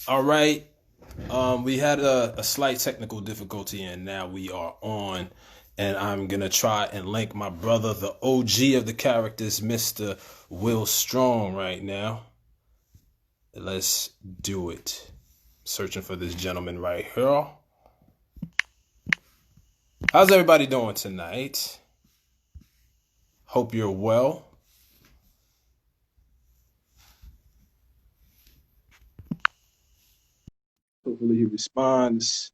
All right. We had a slight technical difficulty, and now we are on. And I'm gonna try and link my brother, the OG of the characters, Mr. Will Strong, right now. Let's do it. Searching for this gentleman right here. How's everybody doing tonight? Hope you're well. Hopefully he responds.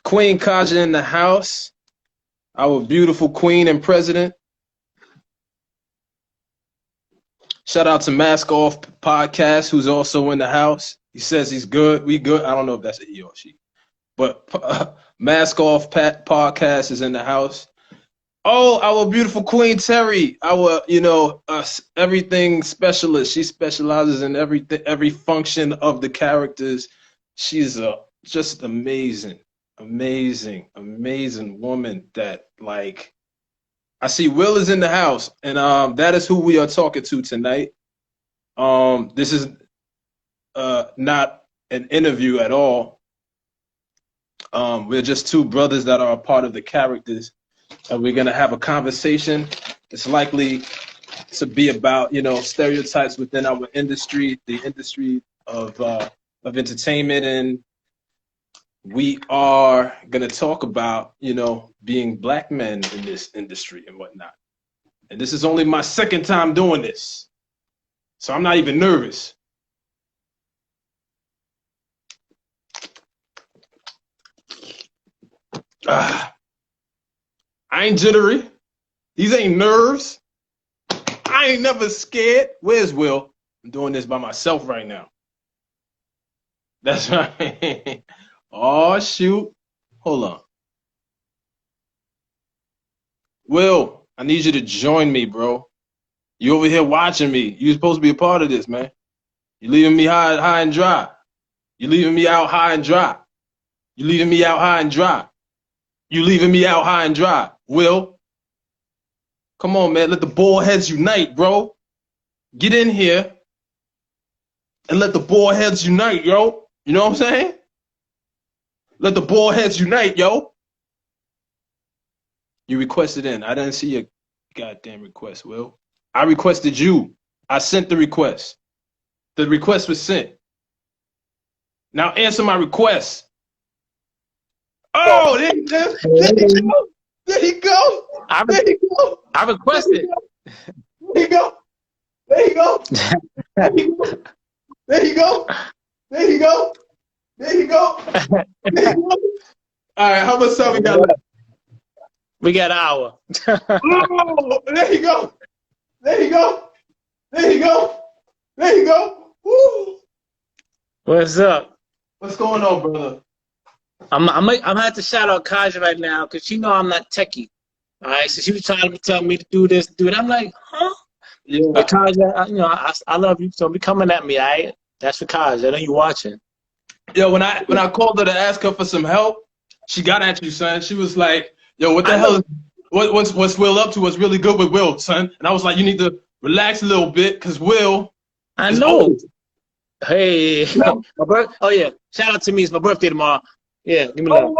Queen Kaja in the house. Our beautiful queen and president. Shout out to Mask Off Podcast, who's also in the house. He says he's good. We good. I don't know if that's a he or she. But Mask Off Podcast is in the house. Oh, our beautiful Queen Terry, our, everything specialist. She specializes in every function of the characters. She's just amazing woman that, like, I see Will is in the house, and that is who we are talking to tonight. This is not an interview at all. We're just two brothers that are a part of the characters, and we're gonna have a conversation. It's likely to be about, stereotypes within our industry, the industry of entertainment, and we are gonna talk about, being black men in this industry and whatnot. And this is only my second time doing this, so I'm not even nervous. I ain't jittery. These ain't nerves. I ain't never scared. Where's Will? I'm doing this by myself right now. That's right. Oh, shoot. Hold on. Will, I need you to join me, bro. You over here watching me. You're supposed to be a part of this, man. You're leaving me high and dry. You're leaving me out high and dry. You're leaving me out high and dry. You leaving me out high and dry. Will, come on, man. Let the bald heads unite, bro. Get in here and let the bald heads unite, yo. You know what I'm saying? Let the bald heads unite, yo. You requested in. I didn't see your goddamn request, Will. I requested you. I sent the request. The request was sent. Now answer my request. Oh, there you go. There you go. There you go. There you go. I requested. There you go. There you go. There you go. There you go. There you go. There you go. There you go. All right, how much time we got left? We got an hour. Oh, there you go. There you go. There you go. There you go. Woo. What's up? What's going on, brother? I'm gonna have to shout out Kaja right now because she know I'm not techie. All right, so she was trying to tell me to do this, do it. I'm like, huh? Yeah. But Kaja, I love you, so be coming at me. All right, that's for Kaja. I know you watching. Yo, when I called her to ask her for some help, she got at you, son. She was like, "Yo, what the hell? What's Will up to? What's really good with Will, son?" And I was like, "You need to relax a little bit, cause Will." I know. Old. Hey, oh yeah, shout out to me. It's my birthday tomorrow. Yeah, give me love.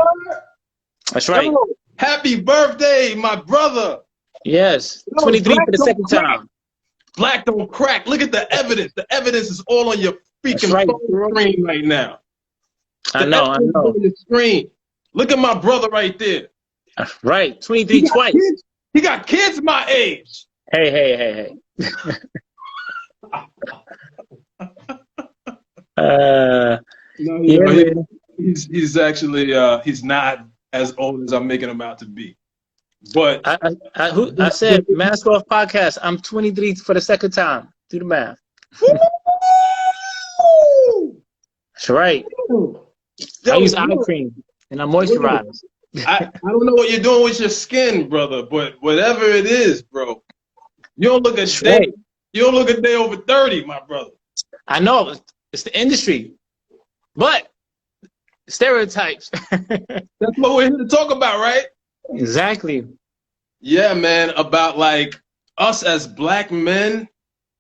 That's right. Yo, happy birthday, my brother. Yes, Yo, 23 for the second time. Black don't crack. Look at the evidence. The evidence is all on your freaking screen right now. I know. On your screen. Look at my brother right there. Right, 23 twice. He got kids my age. Hey. He's actually he's not as old as I'm making him out to be. But I said Mask Off Podcast. I'm 23 for the second time. Do the math. That's right. I use eye cream and I moisturize. I don't know what you're doing with your skin, brother, but whatever it is, bro, you don't look a day. Right. You don't look a day over 30, my brother. I know it's the industry, but stereotypes. That's what we're here to talk about, right? Exactly. Yeah, man. About like us as black men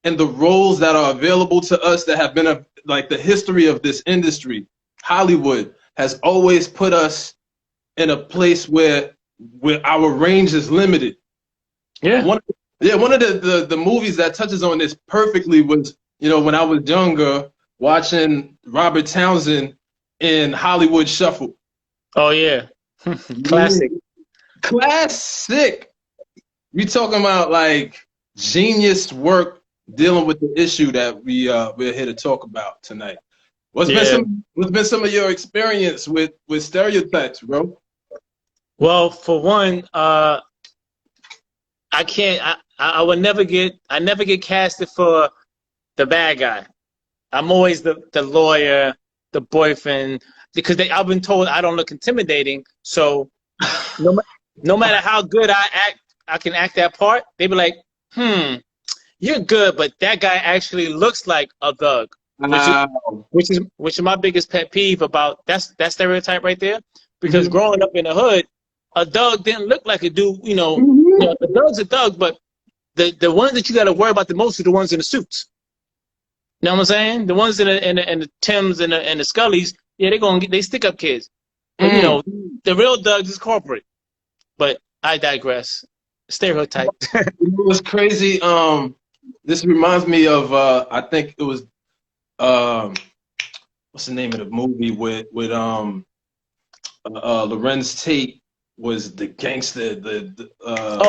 and the roles that are available to us that have been like the history of this industry, Hollywood has always put us in a place where our range is limited. Yeah. One of the movies that touches on this perfectly was, when I was younger, watching Robert Townsend in Hollywood Shuffle. Oh yeah. Classic. Classic. We talking about like genius work dealing with the issue that we're here to talk about tonight. What's been some of your experience with stereotypes, bro? Well, for one, I can't. I never get casted for the bad guy. I'm always the lawyer, the boyfriend, because I've been told I don't look intimidating. So no matter how good I can act that part, they be like, you're good, but that guy actually looks like a thug. Which is my biggest pet peeve about that stereotype right there. Because growing up in the hood, a thug didn't look like a dude. A thug's a thug, but the ones that you got to worry about the most are the ones in the suits. You know what I'm saying? The ones in the Timbs and the Scullys, yeah, they stick up kids. But the real thugs is corporate. But I digress. Stereotype. It was crazy. This reminds me of I think it was what's the name of the movie with Lorenz Tate was the gangster,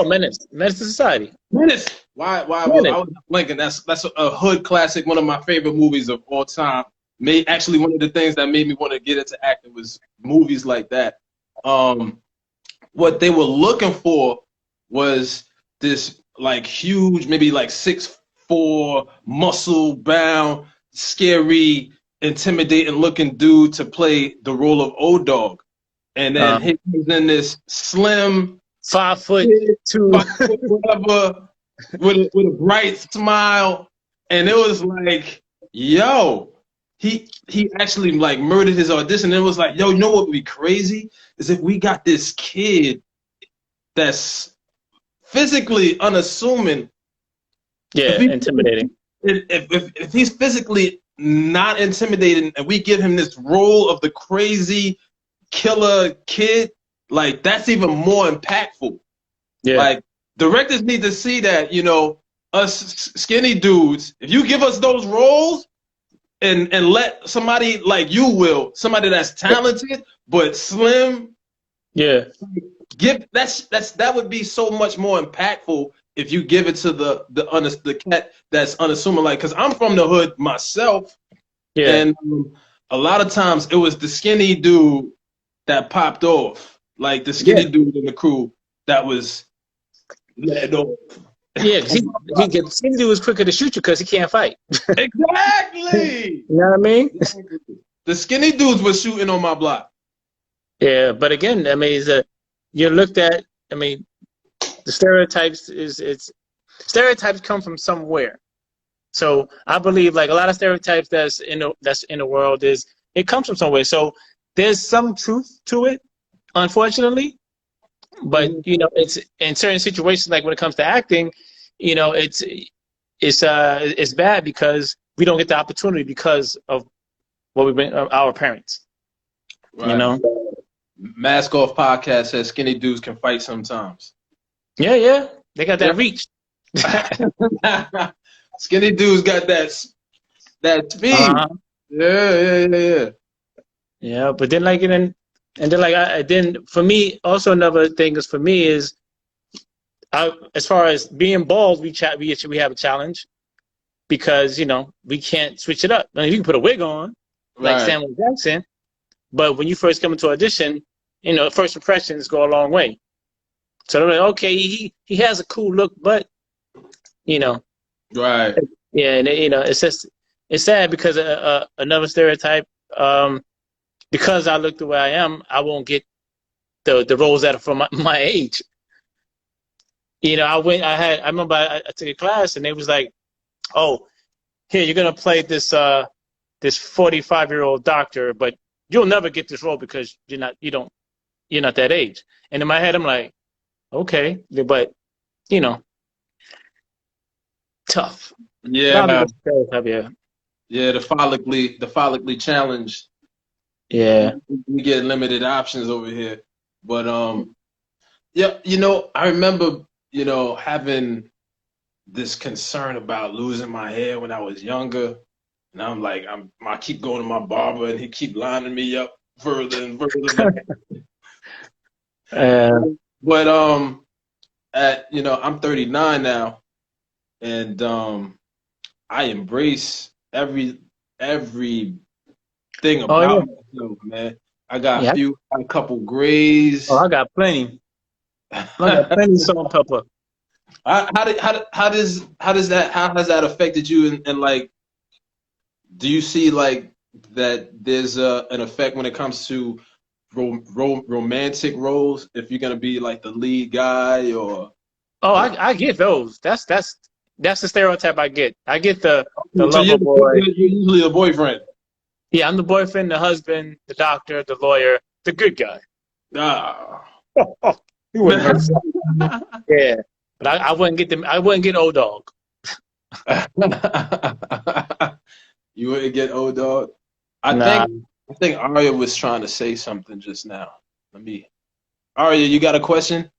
Menace to Society. Menace. Why I was blinking. That's a hood classic, one of my favorite movies of all time. Actually one of the things that made me want to get into acting was movies like that. What they were looking for was this like huge, maybe like 6'4", muscle bound, scary, intimidating looking dude to play the role of Old Dog. And then he was in this slim 5'2", whatever, with a bright smile. And it was like, yo, he actually like murdered his audition. And it was like, yo, you know what would be crazy? Is if we got this kid that's physically unassuming. Yeah, intimidating. If he's physically not intimidating and we give him this role of the crazy killer kid, like that's even more impactful. Yeah. Like directors need to see that, us skinny dudes, if you give us those roles and let somebody like you will, somebody that's talented but slim, yeah, that would be so much more impactful if you give it to the cat that's unassuming. Like, because I'm from the hood myself, and a lot of times it was the skinny dude that popped off, like the skinny dude in the crew that was led off. Yeah, the skinny dude was quicker to shoot you because he can't fight. Exactly. You know what I mean? The skinny dudes were shooting on my block. Yeah, but again, I mean, you looked at. I mean, the stereotypes stereotypes come from somewhere. So I believe like a lot of stereotypes that's in the world it comes from somewhere. So there's some truth to it, unfortunately. But it's in certain situations, like when it comes to acting, it's bad because we don't get the opportunity because of what we've been our parents. Right. Mask Off podcast says skinny dudes can fight sometimes. Yeah, they got that reach. Skinny dudes got that speed. Yeah. Yeah, but then then for me also another thing is for me is as far as being bald, we have a challenge because we can't switch it up. I mean, you can put a wig on like Samuel Jackson, but when you first come into audition, first impressions go a long way. So they're like, okay, he has a cool look, but right. Yeah, and it's sad because another stereotype. Because I look the way I am, I won't get the roles that are from my age. I remember I took a class and they was like, oh, here, you're gonna play this 45-year-old doctor, but you'll never get this role because you're not that age. And in my head, I'm like, okay, but tough. Probably Yeah, the stereotype, yeah. yeah, the follically challenged. Yeah. We get limited options over here. But yeah, I remember, having this concern about losing my hair when I was younger. And I'm like, I keep going to my barber and he keep lining me up further and further back. Uh, But I'm 39 now, and I embrace everything oh yeah. about myself, man. I got Yeah. a couple Oh, grays. I got plenty. I got plenty of salt and pepper. How has that affected you, and like, do you see like that there's an effect when it comes to romantic roles, if you're gonna be like the lead guy or Oh, I get those. That's the stereotype I get. I get the so lover boy. you're usually a boyfriend. Yeah, I'm the boyfriend, the husband, the doctor, the lawyer, the good guy. Ah. He wouldn't hurt. Yeah, but I wouldn't get them. I wouldn't get old dog. You wouldn't get old dog. Nah. I think Arya was trying to say something just now. Arya, you got a question?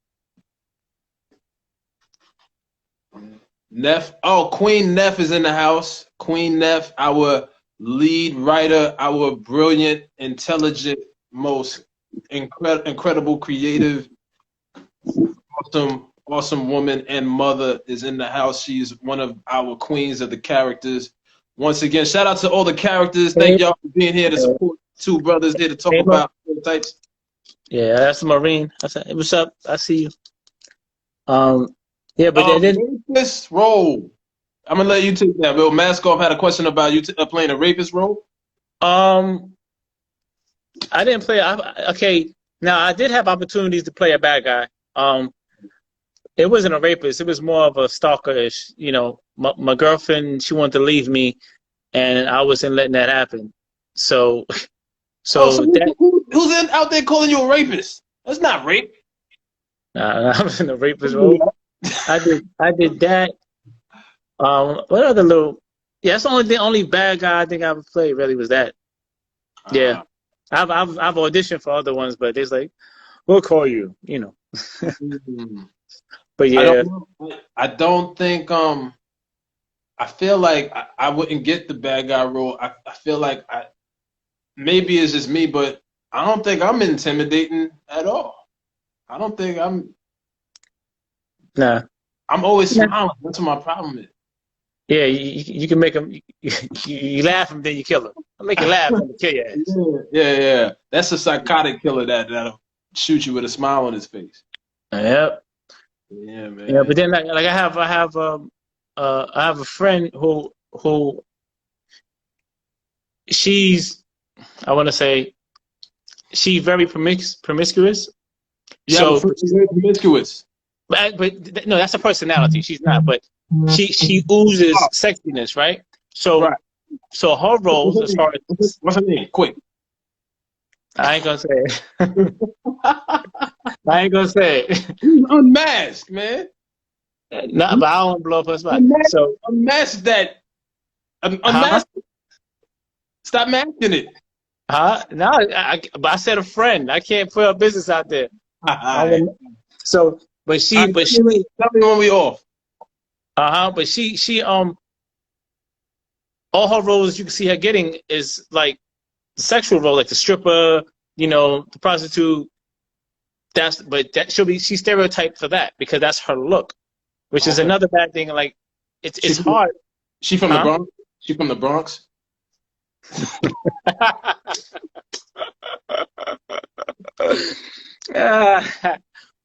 Neff. Oh, Queen Neff is in the house. Queen Neff, our lead writer, our brilliant, intelligent, most incredible, creative, awesome woman and mother is in the house. She's one of our queens of the characters. Once again, shout out to all the characters. Thank y'all for being here to support two brothers here to talk about stereotypes. Yeah, that's the Marine. I said, hey, what's up? I see you. Yeah, but Rapist role. I'm gonna let you take that. Will Maskoff had a question about you playing a rapist role. I didn't play. Okay, now I did have opportunities to play a bad guy. It wasn't a rapist. It was more of a stalker-ish. My girlfriend, she wanted to leave me, and I wasn't letting that happen. So that who's out there calling you a rapist? That's not rape. I was in a rapist role. I did that. What other little? Yeah, that's the only bad guy I think I ever played. Really was that. Yeah, I've auditioned for other ones, but it's like, we'll call you. But yeah, I don't think I feel like I wouldn't get the bad guy role. I feel like maybe it's just me, but I don't think I'm intimidating at all. I don't think nah. I'm always smiling. That's what my problem is. Yeah, you can make them. You laugh and then you kill them. I make you laugh and kill your ass. Yeah. That's a psychotic killer that'll shoot you with a smile on his face. Yep. Yeah, man. Yeah, but then like I have a friend who I want to say she's very promiscuous. Yeah, so very promiscuous. But no, that's a personality. She's not, but she oozes sexiness, right? So her roles as far as what's her name? Quick. I ain't gonna say it. I ain't gonna say it. Unmasked, man. Not, but I don't blow up her spot. So unmask that. Unmask. Stop masking it. No, but I said a friend. I can't put her business out there. So, but she. Tell me when we off. But she all her roles you can see her getting is like the sexual role, like the stripper, the prostitute. She's stereotyped for that because that's her look, which is another bad thing. Like it's hard. She from the Bronx? She from the Bronx?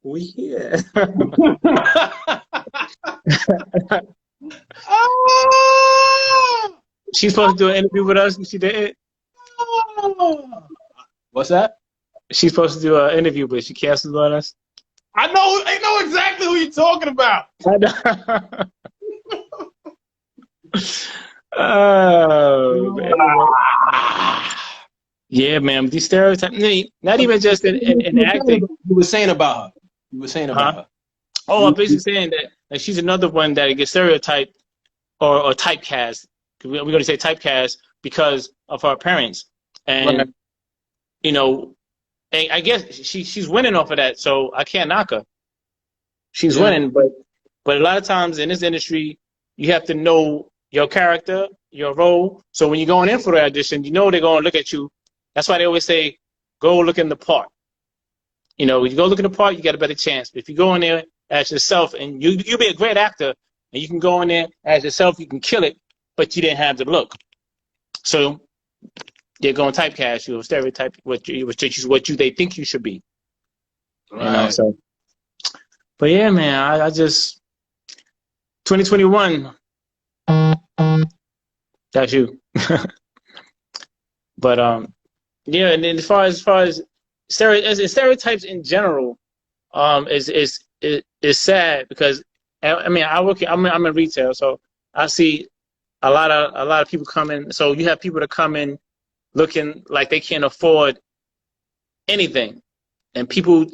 We here. She's supposed to do an interview with us, and she didn't. What's that? She's supposed to do an interview, but she canceled on us. I know exactly who you're talking about. Oh, man. Yeah, man. These stereotypes, not even just in acting. You were saying about her. Oh, I'm basically saying that she's another one that gets stereotyped or typecast. We're going to say typecast because of her appearance, and Right. you know, and I guess she's winning off of that, so I can't knock her. She's Yeah. winning, but a lot of times in this industry, you have to know your character, your role. So when you're going in for the audition, you know they're going to look at you. That's why they always say, go look in the part. You know, when you go look in the part, you got a better chance. But if you go in there as yourself, and you'll be a great actor, and you can go in there as yourself, you can kill it, but you didn't have the look. So they're going to typecast you or stereotype what they think you should be. Right. You know, so. But yeah, man, I just 2021. That's you. But yeah, and then as far as stereotypes in general, is sad because I mean I'm in retail, so I see a lot of people coming. So you have people that come in looking like they can't afford anything, and people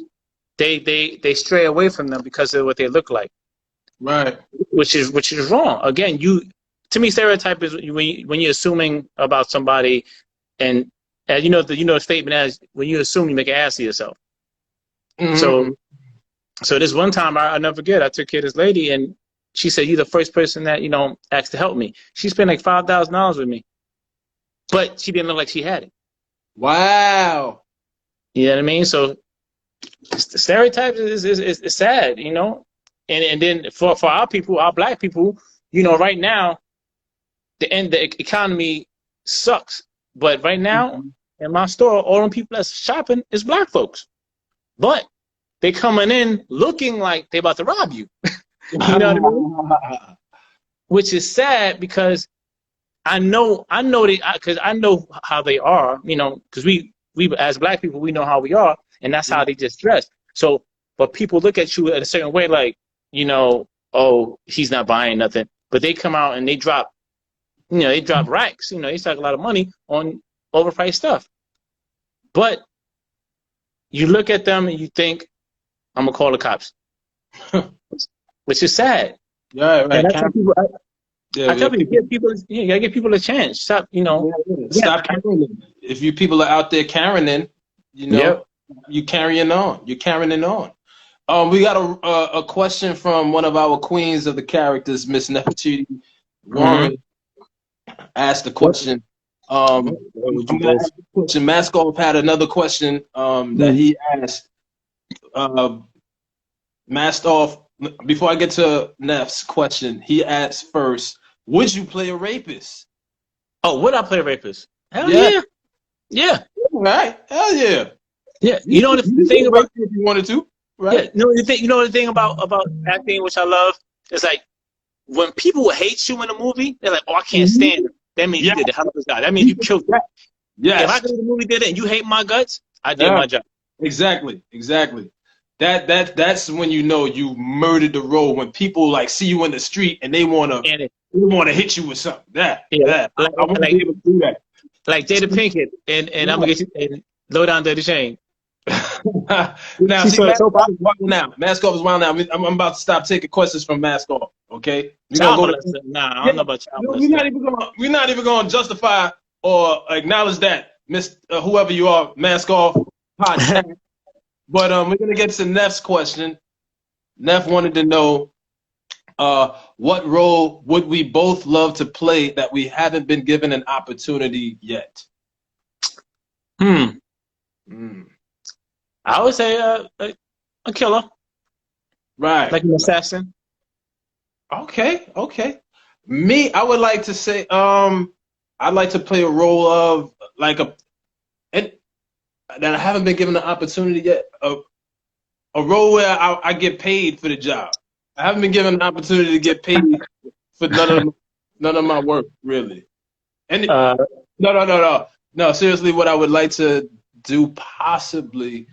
they stray away from them because of what they look like. Right. Which is wrong. Again, to me, stereotype is when you're assuming about somebody, and you know the statement as when you assume, you make an ass of yourself. Mm-hmm. So this one time I never forget, I took care of this lady, and she said, "You're the first person that asked to help me." She spent like $5,000 with me, but she didn't look like she had it. Wow. You know what I mean? So the stereotypes is sad, and then for our people, our black people, right now the economy sucks. But right now in my store, all them people that's shopping is black folks. But they coming in looking like they about to rob you. You know what I mean? Which is sad because I know because I know how they are, because we as black people, we know how we are, and that's how they just dress. So, but people look at you in a certain way, like, oh, he's not buying nothing. But they come out and they drop, they drop racks. They spend a lot of money on overpriced stuff. But you look at them and you think, I'm gonna call the cops, which is sad. Yeah, right. And I tell people, I tell people, you gotta give people a chance. Stop, Stop carrying. If you people are out there carrying, you carrying on. You're carrying on. We got a question from one of our queens of the characters, Miss Nefertiti Warren. Asked the question. Maskov had another question that he asked. Maskov, before I get to Neff's question, he asked first, would you play a rapist? Oh, would I play a rapist? Hell yeah. Yeah. All right. Hell yeah. Yeah. You know the thing about if you wanted to, right? Yeah. The thing about acting, which I love, is like when people hate you in a movie, they're like, "Oh, I can't stand it." That means you did the hell of a job. That means you killed that. Yes. If I go to the movie theater and you hate my guts, I did my job. Exactly. That's when you murdered the role. When people like see you in the street and they wanna hit you with something. I want to be able to do that. Like Jada Pinkett and I'm gonna get you and low down dirty Shane. Now, see, Maskov is wild now. I'm about to stop taking questions from Maskov. Okay, I don't know about child molester. We're not even gonna justify or acknowledge that, whoever you are, Maskov podcast. But we're gonna get to Neff's question. Neff wanted to know, what role would we both love to play that we haven't been given an opportunity yet? I would say a killer. Right. Like an assassin. Okay. Me, I would like to say, I'd like to play a role of that I haven't been given an opportunity yet. A role where I get paid for the job. I haven't been given an opportunity to get paid for none of my work, really. And no. Seriously, what I would like to do possibly.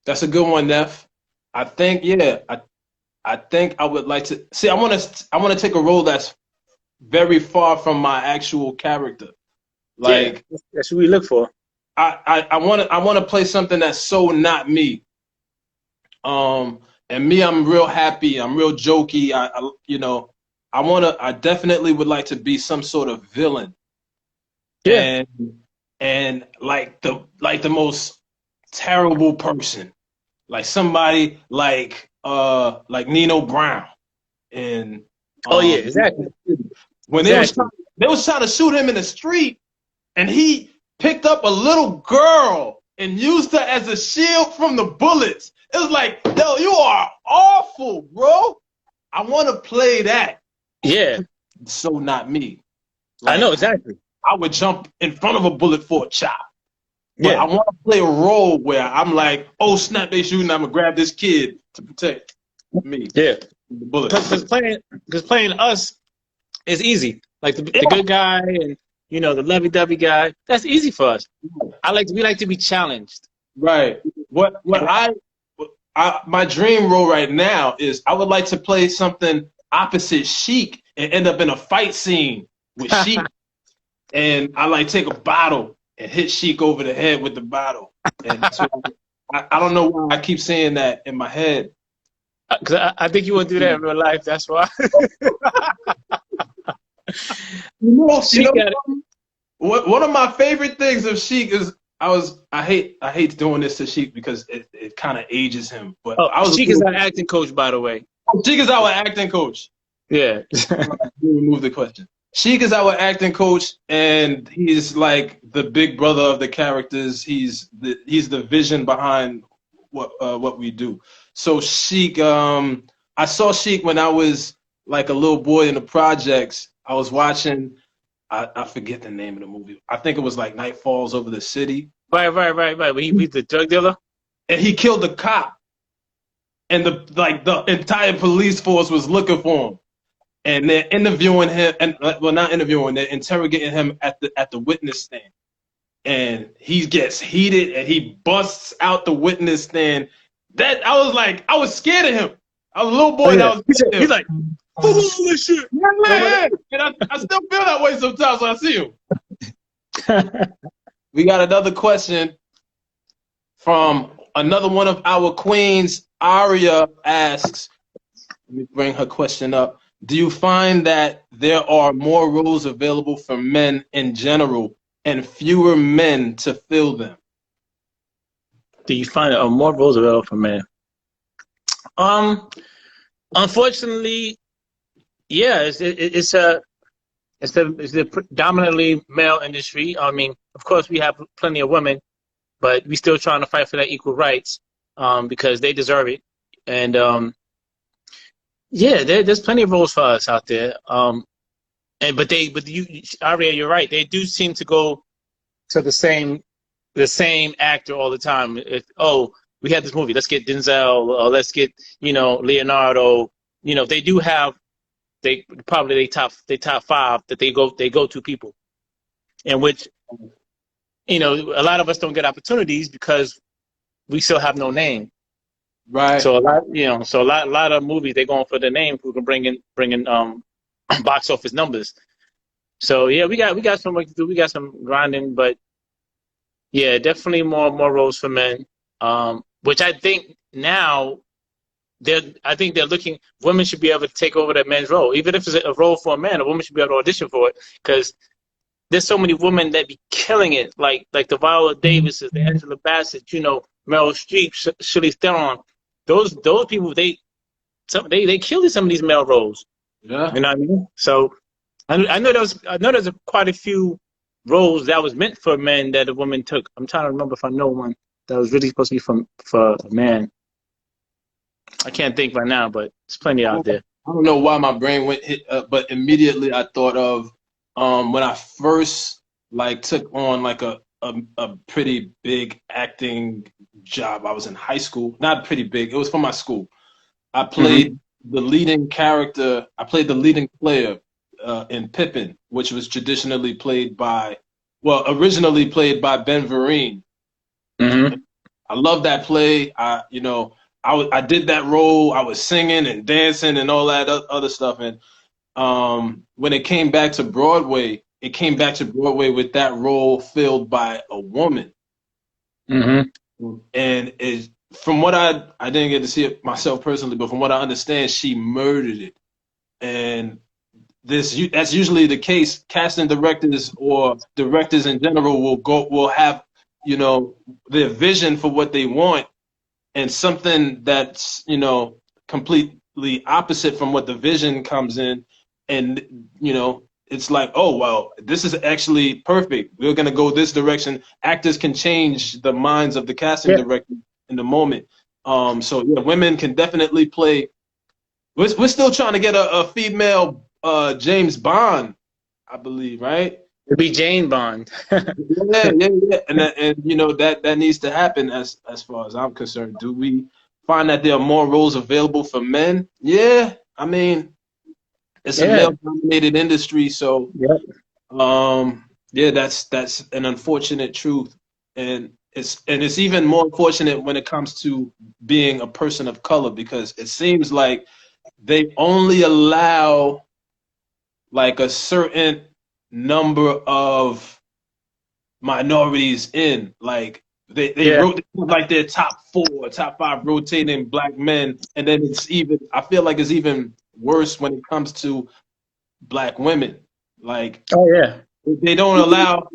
That's a good one, Neff. I think, I think I would like to see. I want to take a role that's very far from my actual character. Like that's what we look for. I want to play something that's so not me. And me, I'm real happy. I'm real jokey. You know, I definitely would like to be some sort of villain, Yeah. and like the most terrible person, like somebody like Nino Brown, and Oh yeah, exactly. when Exactly. they was trying to shoot him in the street, and he picked up a little girl and used her as a shield from the bullets. It was like, yo, you are awful, bro. I want to play that. Yeah. So not me. I Like know exactly. I would jump in front of a bullet for a child. But I Yeah. want to play a role where I'm like, oh snap, they shooting. I'm gonna grab this kid to protect me. Yeah. The bullet. Because playing us is easy. Like the Yeah, good guy and the lovey-dovey guy. That's easy for us. We like to be challenged. right. My dream role right now is I would like to play something opposite Sheik and end up in a fight scene with Sheik, and I like take a bottle and hit Sheik over the head with the bottle. And so I don't know why I keep saying that in my head. Because I think you would do that in real life. That's why. You know, Got it. one of my favorite things of Sheik is I hate doing this to Sheik because it kind of ages him. But Oh, I was Sheik is our acting coach, by the way. Sheik is our acting coach. Yeah. Remove the question. Sheik is our acting coach, and he's like the big brother of the characters. He's the vision behind what we do. So Sheik, I saw Sheik when I was like a little boy in the projects. I was watching. I forget the name of the movie. I think it was like Night Falls Over the City. Right. When he beat the drug dealer. And he killed the cop, and the entire police force was looking for him. And they're interviewing him, and well, not interviewing, they're interrogating him at the witness stand. And he gets heated, and he busts out the witness stand. That I was scared of him. I was a little boy, Oh, and yeah. I was scared of him. He's like, holy shit. Yeah. And I still feel that way sometimes when I see him. We got another question from another one of our queens. Aria asks, let me bring her question up. Do you find that there are more roles available for men in general and fewer men to fill them? Do you find more roles available for men? Unfortunately, yeah, it's a predominantly male industry. I mean, of course, we have plenty of women, but we still trying to fight for that equal rights because they deserve it. And yeah, there's plenty of roles for us out there. But you, Aria, you're right. They do seem to go to the same actor all the time. We had this movie, let's get Denzel, or let's get Leonardo. They do have they top 5 that they go to people, in which a lot of us don't get opportunities because we still have no name. Right. So a lot of movies they're going for the name who can bring in box office numbers. So yeah, we got some work to do. We got some grinding, but yeah, definitely more roles for men. Which I think now they're looking. Women should be able to take over that men's role, even if it's a role for a man. A woman should be able to audition for it because there's so many women that be killing it, like the Viola Davises, the Angela Bassett, Meryl Streep, Charlize Theron. Those people they kill in some of these male roles. Yeah. You know what I mean? So I know there's quite a few roles that was meant for men that a woman took. I'm trying to remember if I know one that was really supposed to be for a man. I can't think right now, but there's plenty out there. I don't know why my brain went hit, but immediately I thought of when I first took on a pretty big acting job. I was in high school, not pretty big. It was for my school. I played the leading character. I played the leading player in Pippin, which was originally played by Ben Vereen. Mm-hmm. I love that play. I did that role. I was singing and dancing and all that other stuff. And when it came back to Broadway, with that role filled by a woman. Mm-hmm. And from what I didn't get to see it myself personally, but from what I understand, she murdered it. And that's usually the case. Casting directors or directors in general will have, you know, their vision for what they want, and something that's, you know, completely opposite from what the vision comes in, and you know, it's like, oh well, this is actually perfect, we're going to go this direction. Actors can change the minds of the casting Yeah, director in the moment. So yeah, women can definitely play. We're still trying to get a female James Bond, I believe, right? it'd be Jane Bond. Yeah, yeah, yeah. And you know, that needs to happen as far as I'm concerned. Do we find that there are more roles available for men? Yeah. I mean, it's a Yeah, male dominated industry, so yeah, yeah, that's an unfortunate truth. And it's even more unfortunate when it comes to being a person of color, because it seems like they only allow like a certain number of minorities in. Like they yeah. wrote like their top four, top five rotating black men, and then it's even, I feel like it's even worse when it comes to black women. Like Oh yeah, they don't allow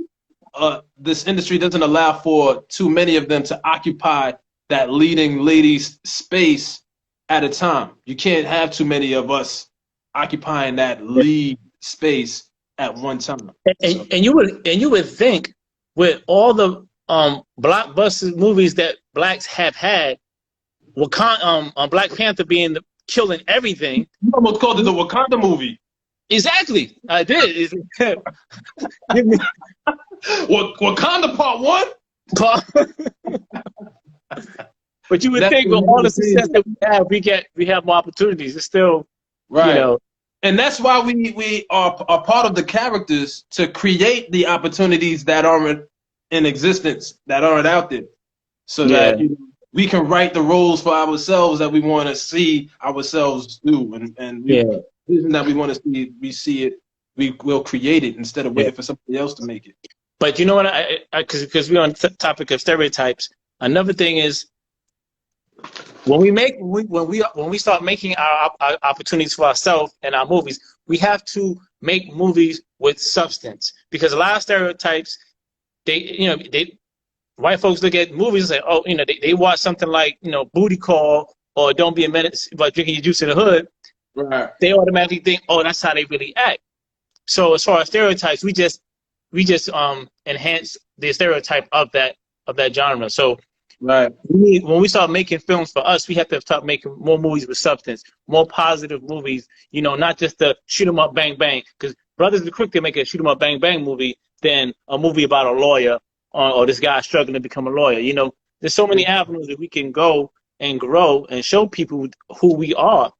this industry doesn't allow for too many of them to occupy that leading ladies space at a time. You can't have too many of us occupying that lead space at one time. So and you would think with all the blockbuster movies that blacks have had, Black Panther being killing everything. you almost called it the Wakanda movie. Exactly, I did. Give me Wakanda Part One. But you would That's think with all the success that we have more opportunities. It's still, you right. know, And that's why we are part of the characters to create the opportunities that aren't in existence, that aren't out there, so yeah, that, you know, we can write the roles for ourselves that we want to see ourselves do, and yeah, vision that we want to see, we see it, we will create it instead of yeah. waiting for somebody else to make it. But you know what? Because we're on the topic of stereotypes. Another thing is when we start making our opportunities for ourselves and our movies, we have to make movies with substance, because a lot of stereotypes, they white folks look at movies and say, oh, they watch something like, Booty Call or Don't Be a Menace about drinking your juice in the hood. Right. They automatically think, oh, that's how they really act. So as far as stereotypes, we just enhance the stereotype of that genre. So Right. when we start making films for us, we have to start making more movies with substance, more positive movies. Not just the shoot 'em up, bang bang. Because Brothers are quick to make a shoot 'em up, bang bang movie than a movie about a lawyer or this guy struggling to become a lawyer. There's so many avenues that we can go and grow and show people who we are.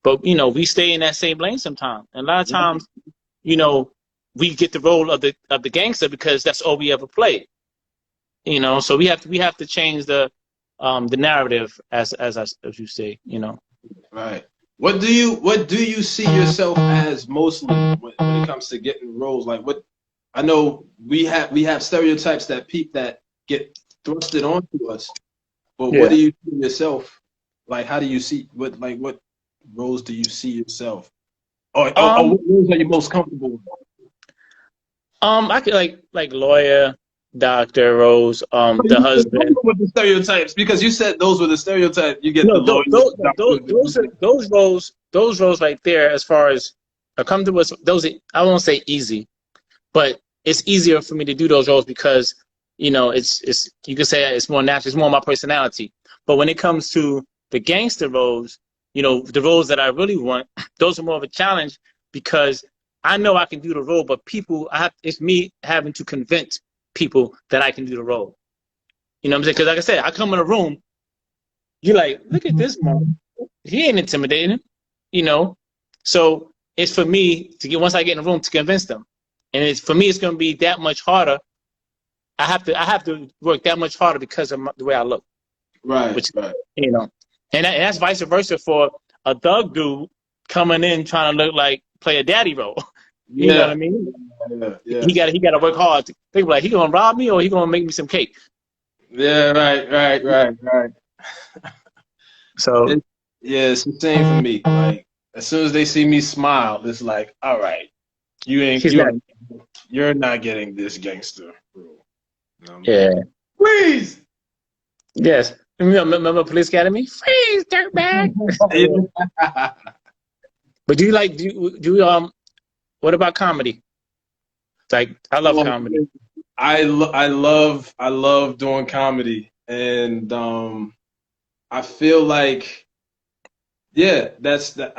But we stay in that same lane sometimes. And a lot of times, we get the role of the gangster because that's all we ever played. So we have to change the narrative as you say. Right. What do you see yourself as mostly when it comes to getting roles? Like, what, I know we have stereotypes that get thrusted onto us, but Yeah. what do you see yourself? Like, how do you see what roles do you see yourself? Or what roles are you most comfortable with? I could like lawyer, doctor, Rose, the husband. With the stereotypes, because you said those were the stereotypes. You get No, the lawyer. those roles right there. As far as come to us, those I won't say easy, but it's easier for me to do those roles because it's you could say it's more natural. It's more my personality. But when it comes to the gangster roles, the roles that I really want, those are more of a challenge because I know I can do the role, but it's me having to convince people that I can do the role. You know what I'm saying? Because like I said, I come in a room, you're like, look at this man. He ain't intimidating, So it's for me to get, once I get in the room, to convince them. And for me, it's going to be that much harder. I have to work that much harder because of the way I look. Right. Right. And that's vice versa for a thug dude coming in trying to play a daddy role. You know what I mean? Yeah. He got to work hard. They be like, he gonna rob me or he gonna make me some cake? Yeah. Right. So Yeah, it's the same for me. Like as soon as they see me smile, it's like, all right, he's not. you're not getting this gangster, bro. You know what I'm Yeah. saying? Please. Yes. Remember Police Academy? Freeze, dirtbag. But do you like do you what about comedy? Like I love Well, comedy. I love doing comedy, and I feel like yeah, that's the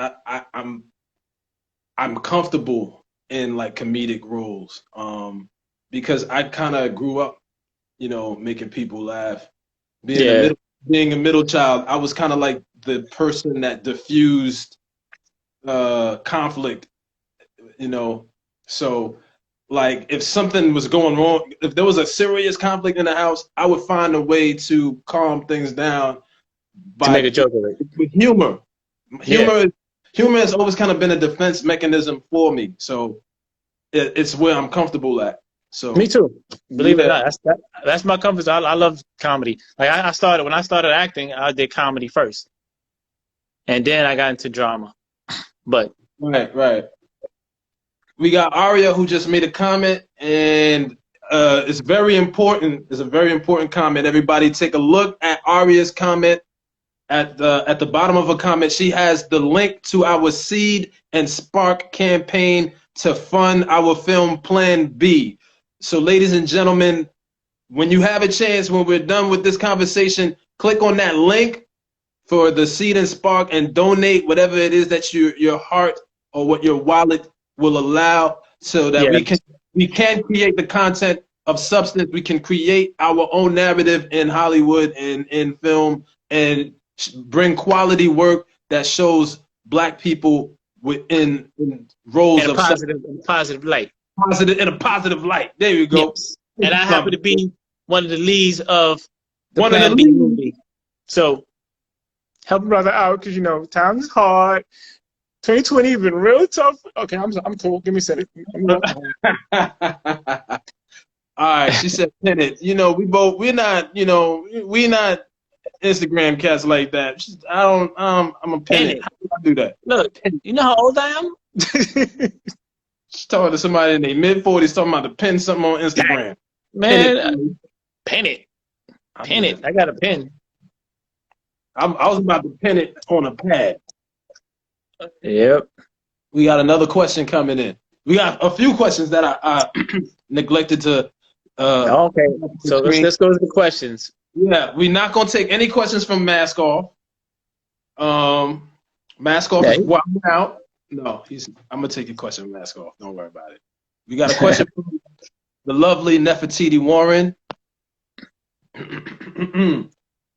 I'm comfortable in like comedic roles, because I kind of grew up, you know, making people laugh. Being a Yeah. middle child, I was kind of like the person that diffused conflict, you know. So like if something was going wrong, if there was a serious conflict in the house, I would find a way to calm things down To make by a joke of it. with humor. Yeah. Humor humor has always kind of been a defense mechanism for me. So it's where I'm comfortable at. Me So too. Believe it or yeah, not, that's my comfort zone. I love comedy. Like I started when I started acting, I did comedy first, and then I got into drama. But right. We got Aria who just made a comment, and it's very important. It's a very important comment. Everybody, take a look at Aria's comment. At the bottom of her comment, she has the link to our Seed and Spark campaign to fund our film Plan B. So, ladies and gentlemen, when you have a chance, when we're done with this conversation, click on that link for the Seed and Spark and donate whatever it is that your heart or what your wallet will allow, so that yeah, we can create the content of substance. We can create our own narrative in Hollywood and in film, and bring quality work that shows Black people in roles in a of positive light. positive in a positive light. There you go. Yes, and I happen to be one of the leads of the One of the Plan B leads. movie. So help a brother out because you know times is hard. 2020 been real tough. Okay, I'm cool. Give me a second. All right, she said pin it. You know, we're not, you know, we're not Instagram cats like that. I'm a pin Pin it. it. How do I do that? Look, you know how old I am? She's talking to somebody in their mid-40s talking about to pin something on Instagram. Man, Pin pin it. it. Pin it. I got a pin. I was about to pin it on a pad. Yep. We got another question coming in. We got a few questions that I neglected to Okay. So let's go to the questions. Yeah, we're not gonna take any questions from Mask Off. Mask Off Yeah. is wilding out. No, I'm gonna take your question, Mask Off. Don't worry about it. We got a question from the lovely Nefertiti Warren.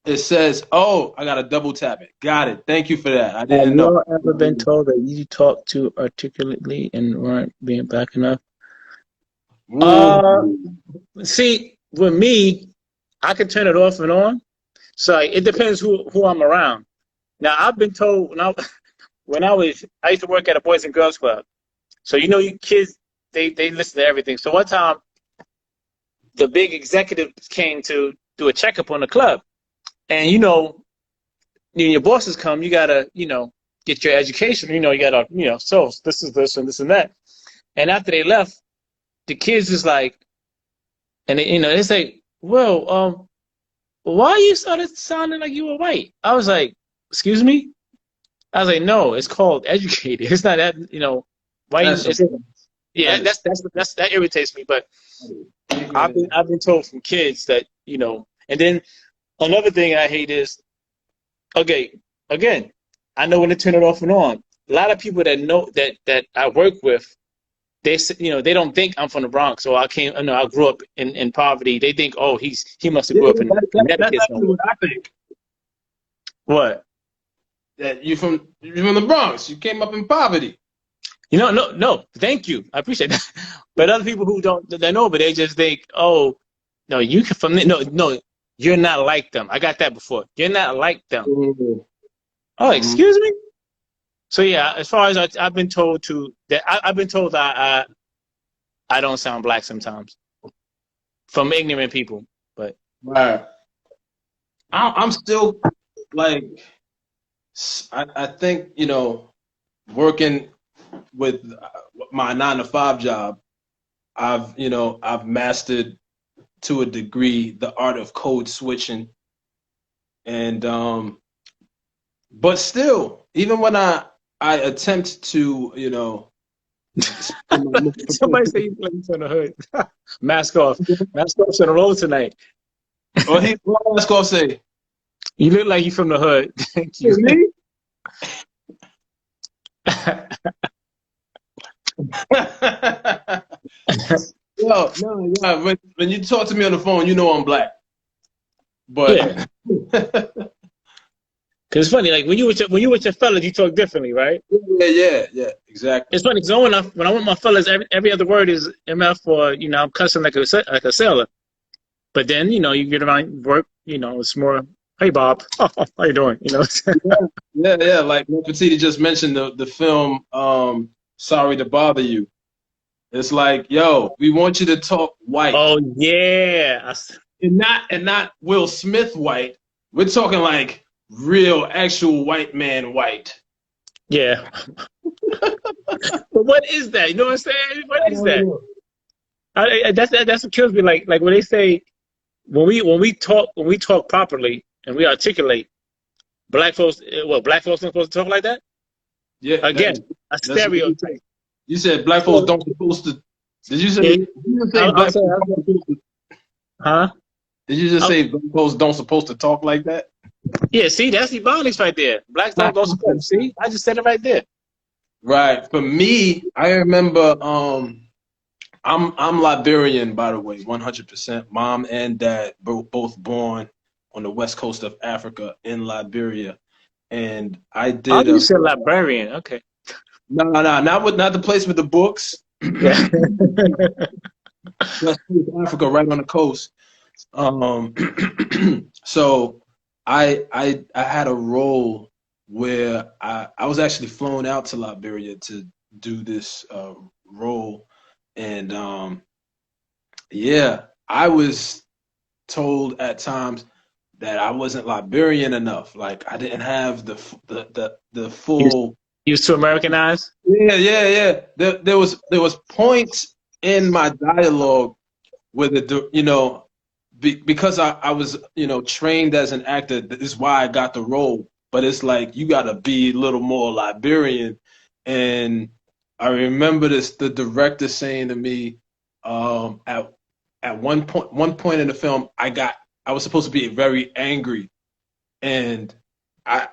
It says, "Oh, I gotta double tap it. Got it. Thank you for that. I Have didn't you know." all ever been told that you talk too articulately and weren't being Black enough? See, with me, I can turn it off and on. So like, it depends who I'm around. Now I've been told I used to work at a Boys and Girls Club. So you know you kids they listen to everything. So one time the big executives came to do a checkup on the club. And you know, when your bosses come, you gotta, you know, get your education, you know, you gotta, you know, so this is this and this and that. And after they left, the kids was like, and they, you know, they say, well, why you started sounding like you were white? I was like, excuse me? I was like, no, it's called educated. It's not that, you know, white. Yeah, that irritates me. But I've been told from kids that, you know, and then another thing I hate is, okay, again, I know when to turn it off and on. A lot of people that know that I work with, they you know they don't think I'm from the Bronx, or I grew up in poverty. They think, oh, he must have grew up in Connecticut. That's what I think. What? That you're from the Bronx. You came up in poverty. You know, no. Thank you, I appreciate that. But other people who don't, they know, but they just think, oh, no, you can from no, you're not like them. I got that before. You're not like them. Ooh. Oh, excuse me. So yeah, as far as I've been told I've been told that I don't sound Black sometimes from ignorant people, but right. I'm still like I think working with my 9 to 5 job, I've mastered to a degree the art of code switching, and but still, even when I attempt to Somebody say you playing from the hood. Mask off. Mask off's on the road tonight. Or let's go say. You look like you from the hood. Thank you. Me? No, yeah. When you talk to me on the phone, you know I'm black. But Yeah. Cause it's funny, like when you with your fellas, you talk differently, right? yeah, exactly. It's funny because when I want my fellas, every other word is MF or I'm cussing like a sailor. But then you get around work, it's more, hey Bob, how you doing? Yeah. Like Petiti just mentioned the film Sorry to Bother You. It's like, yo, we want you to talk white. Oh yeah, and not Will Smith white. We're talking like real, actual white man white. Yeah. But what is that? You know what I'm saying? What is that? That's what kills me. Like when they say when we talk properly and we articulate, black folks don't supposed to talk like that. Yeah. Again, a stereotype. You said black folks don't supposed to. Did you say? Did you say black folks? Huh? Did you just say black folks don't supposed to talk like that? Yeah. See, that's Ebonics right there. Blacks don't supposed to. See, I just said it right there. Right. For me, I remember. I'm Liberian, by the way, 100%. Mom and dad both born on the west coast of Africa in Liberia, and I did. Oh, you said Liberian. Okay. No, not the place with the books. Yeah. Africa, right on the coast. So I had a role where I was actually flown out to Liberia to do this role, and yeah, I was told at times that I wasn't Liberian enough. Like I didn't have the full. You was too Americanized? Yeah. There was points in my dialogue where because I was trained as an actor. This is why I got the role. But it's like you got to be a little more Liberian. And I remember the director saying to me at one point in the film, I was supposed to be very angry, and I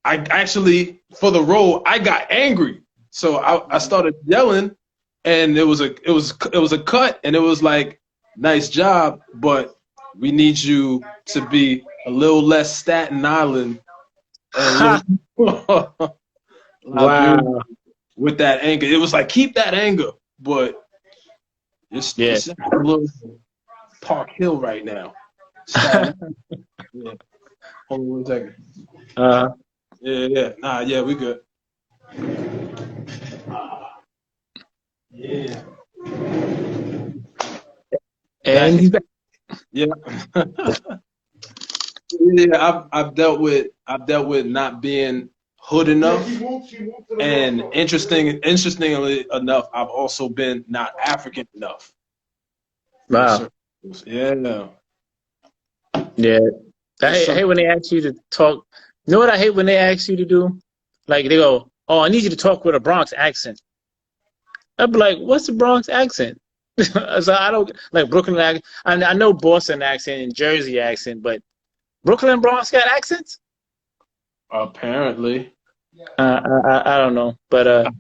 actually, for the role, I got angry. So I started yelling, and it was a cut, and it was like, nice job, but we need you to be a little less Staten Island and wow. With that anger. It was like, keep that anger, but it's a little Park Hill right now. Yeah. Hold on 1 second. Yeah. Nah, yeah, we good. Yeah. And he's back. Yeah. Yeah, I've dealt with not being hood enough, and interestingly enough, I've also been not African enough. Wow. Yeah. Yeah. I hate when they ask you to talk. You know what I hate when they ask you to do? Like they go, "Oh, I need you to talk with a Bronx accent." I'd be like, "What's the Bronx accent?" So I don't like Brooklyn accent. I know Boston accent and Jersey accent, but Brooklyn and Bronx got accents? Apparently. I don't know, but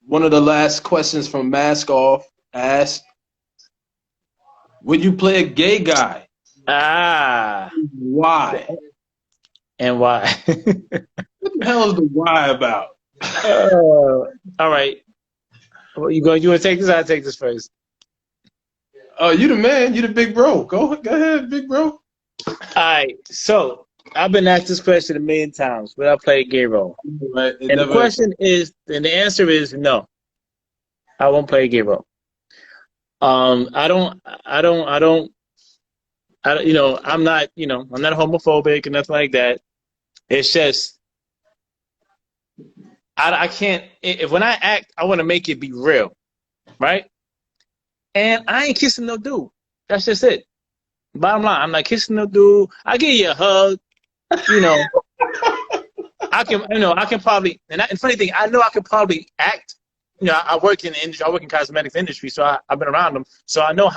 one of the last questions from Mask Off asked, would you play a gay guy? Why? And why? What the hell is the why about? All right. Well, you want to take this? I'll take this first. Oh, you the man. You the big bro. Go ahead, big bro. All right. So I've been asked this question a million times. Will I play a gay role? Right. The question is, and the answer is no. I won't play a gay role. I don't I'm not, I'm not homophobic and nothing like that. It's just I can't. If when I act, I want to make it be real, right? And I ain't kissing no dude. That's just it. Bottom line, I'm not kissing no dude. I give you a hug, you know. I can probably, and funny thing, I know I can probably act. I work in the industry. I work in cosmetics industry, so I've been around them. So I know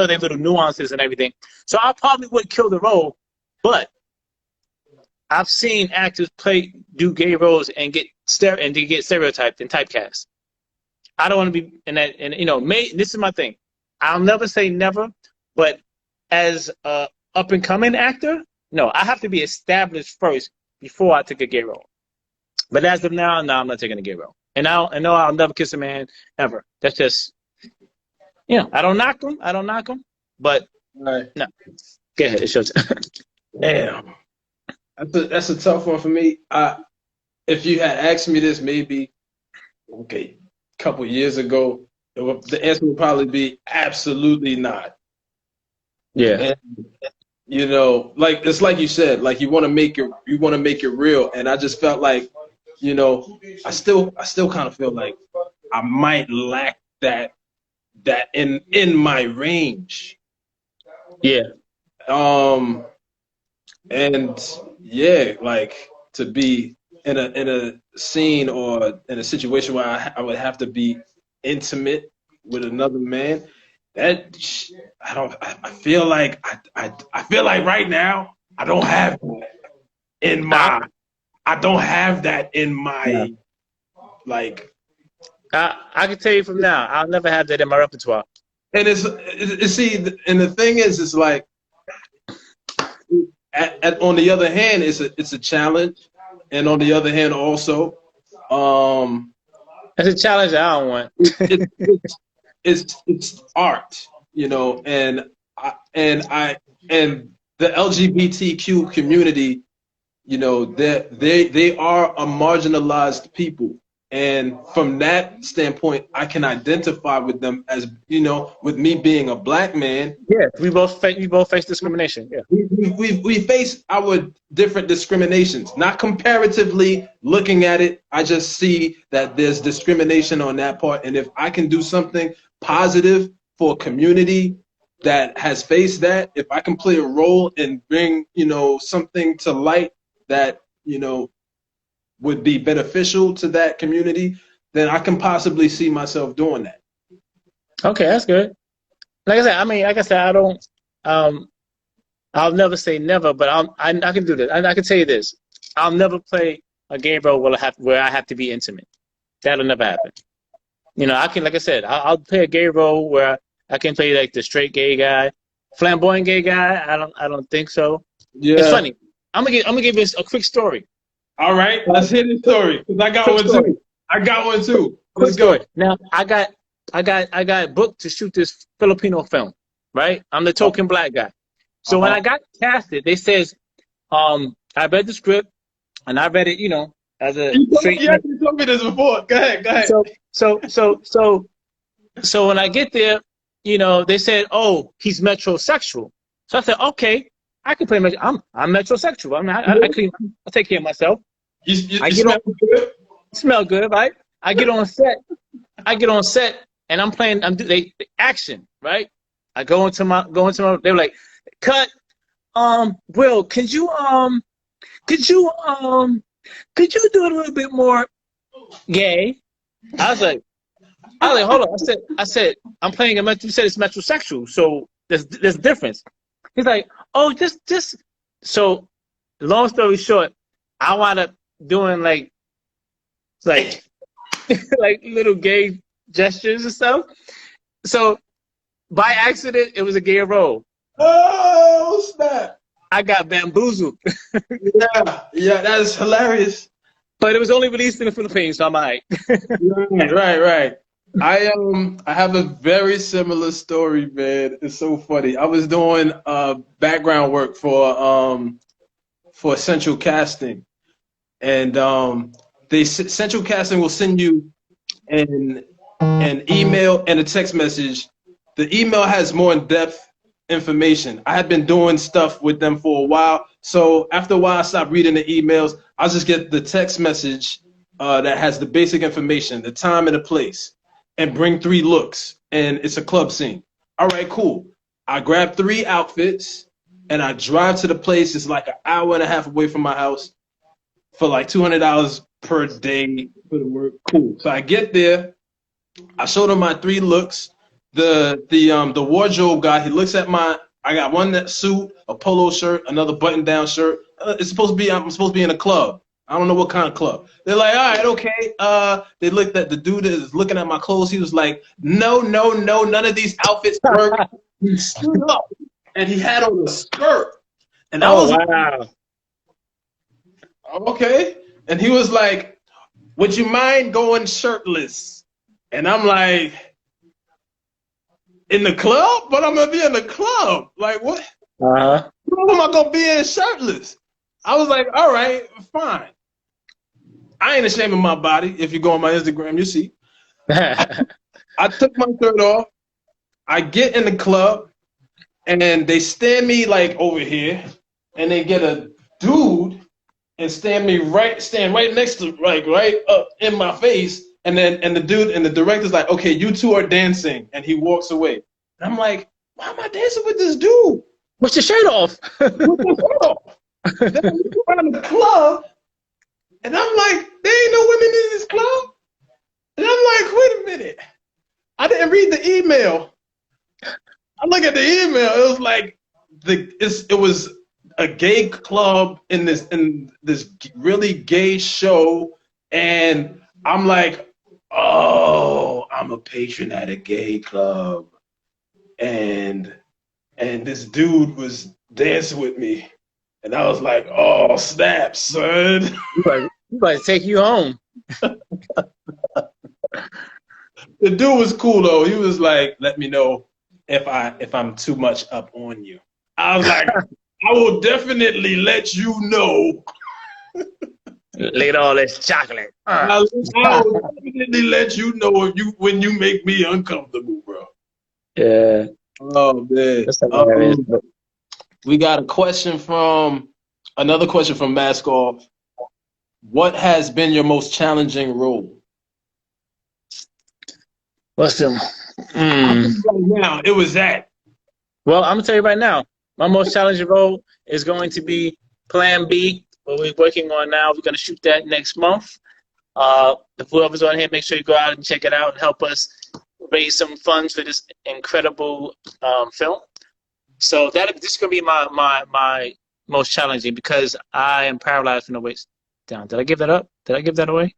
their little nuances and everything. So I probably would kill the role, but I've seen actors do gay roles and get stereotyped and typecast. I don't want to be in that. And this is my thing. I'll never say never, but as a up and coming actor, no, I have to be established first before I take a gay role. But as of now, no, I'm not taking a gay role. And no, I'll never kiss a man ever. That's just, I don't knock them. But Right. no, go ahead. It's your turn. Damn. That's a tough one for me. If you had asked me this maybe, a couple years ago, the answer would probably be absolutely not. Yeah. And, it's like you said, like you want to make it real, and I just felt like, I still kind of feel like I might lack that in my range. Yeah. And yeah, like to be in a scene or in a situation where I would have to be intimate with another man. That I feel like right now I don't have that in my. I don't have that in my like. I can tell you from now, I'll never have that in my repertoire. And and the thing is, it's like, on the other hand, it's a challenge, and on the other hand, also, it's a challenge I don't want. it's art, and the LGBTQ community, they are a marginalized people. And from that standpoint, I can identify with them as, with me being a black man. Yeah, we both face discrimination. Yeah, we face our different discriminations. Not comparatively looking at it, I just see that there's discrimination on that part. And if I can do something positive for a community that has faced that, if I can play a role and bring, something to light that, would be beneficial to that community, then I can possibly see myself doing that. Okay, that's good. Like I said, I don't. I'll never say never, but I can do this. I can tell you this: I'll never play a gay role where I have to be intimate. That'll never happen. I can, like I said, I'll play a gay role where I can play like the straight gay guy, flamboyant gay guy. I don't think so. Yeah, it's funny. I'm gonna give you a quick story. All right, let's hear the story, because I got one too. Let's go. Now I got booked to shoot this Filipino film, right? I'm the token black guy. So when I got casted, they says, I read the script and I read it, as a straight. You told me this before. Go ahead. So when I get there, they said, oh, he's metrosexual. So I said, okay, I can play I'm metrosexual. I take care of myself. You smell good? Smell good, right? I get on set and I'm playing. They action, right? I go into my. They were like, cut. Will, could you do a little bit more gay? I was like, hold on. I said, I'm playing you said it's metrosexual, so there's a difference. He's like, oh, just. So, long story short, I wound up doing like like little gay gestures and stuff. So by accident, it was a gay role. Oh snap! I got bamboozled. yeah, that is hilarious. But it was only released in the Philippines, so I'm alright. Right. I have a very similar story, man. It's so funny. I was doing background work for Central Casting. And Central Casting will send you an email and a text message. The email has more in depth information. I had been doing stuff with them for a while. So after a while, I stopped reading the emails. I just get the text message that has the basic information, the time and the place, and bring 3 looks. And it's a club scene. All right, cool. I grab 3 outfits and I drive to the place. It's like an hour and a half away from my house for like $200 per day for the work. Cool. So I get there. I showed him my 3 looks. The wardrobe guy, he looks at I got one that suit, a polo shirt, another button down shirt. I'm supposed to be in a club. I don't know what kind of club. They're like, all right, okay. They looked at the dude that is looking at my clothes. He was like, no, none of these outfits work. He stood up and he had on a skirt. And I was wow. Okay. And he was like, would you mind going shirtless? And I'm like, in the club? But I'm going to be in the club. Like, what? Uh-huh. Who am I going to be in shirtless? I was like, all right, fine. I ain't ashamed of my body. If you go on my Instagram, you see. I took my shirt off. I get in the club, and then they stand me like over here, and they get a dude and stand right next to, like right up in my face, and the dude and the director's like, okay, you 2 are dancing, and he walks away. And I'm like, why am I dancing with this dude? What's your shirt off? With your shirt off. Then we go around the club, and I'm like, there ain't no women in this club. And I'm like, wait a minute. I didn't read the email. I look at the email. It was like it was a gay club in this really gay show, and I'm like, oh, I'm a patron at a gay club, and this dude was dancing with me, and I was like, oh snap, son. You better take you home. The dude was cool though. He was like, let me know if I'm too much up on you. I was like, I will definitely let you know. Look at all this chocolate. I will definitely let you know when you make me uncomfortable, bro. Yeah. Oh man. We got another question from Mask Off. What has been your most challenging role? What's them? Right now, it was that. Well, I'm gonna tell you right now, my most challenging role is going to be Plan B, what we're working on now. We're gonna shoot that next month. If whoever's on here, make sure you go out and check it out and help us raise some funds for this incredible film. So this is gonna be my most challenging because I am paralyzed from the waist down. Did I give that up? Did I give that away?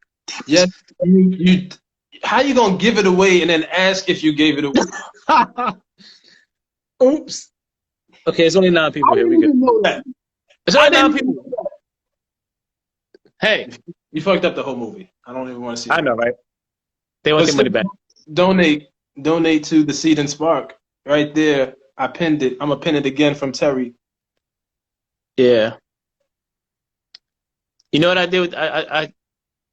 Yes. You how you gonna give it away and then ask if you gave it away? Oops. Okay, it's only 9 people here. We good. Know that. It's only 9 people. Hey, you fucked up the whole movie. I don't even want to see it. I know, right? They want their money back. Donate to the Seed and Spark. Right there. I pinned it. I'm gonna pin it again from Terry. Yeah. You know what I did? I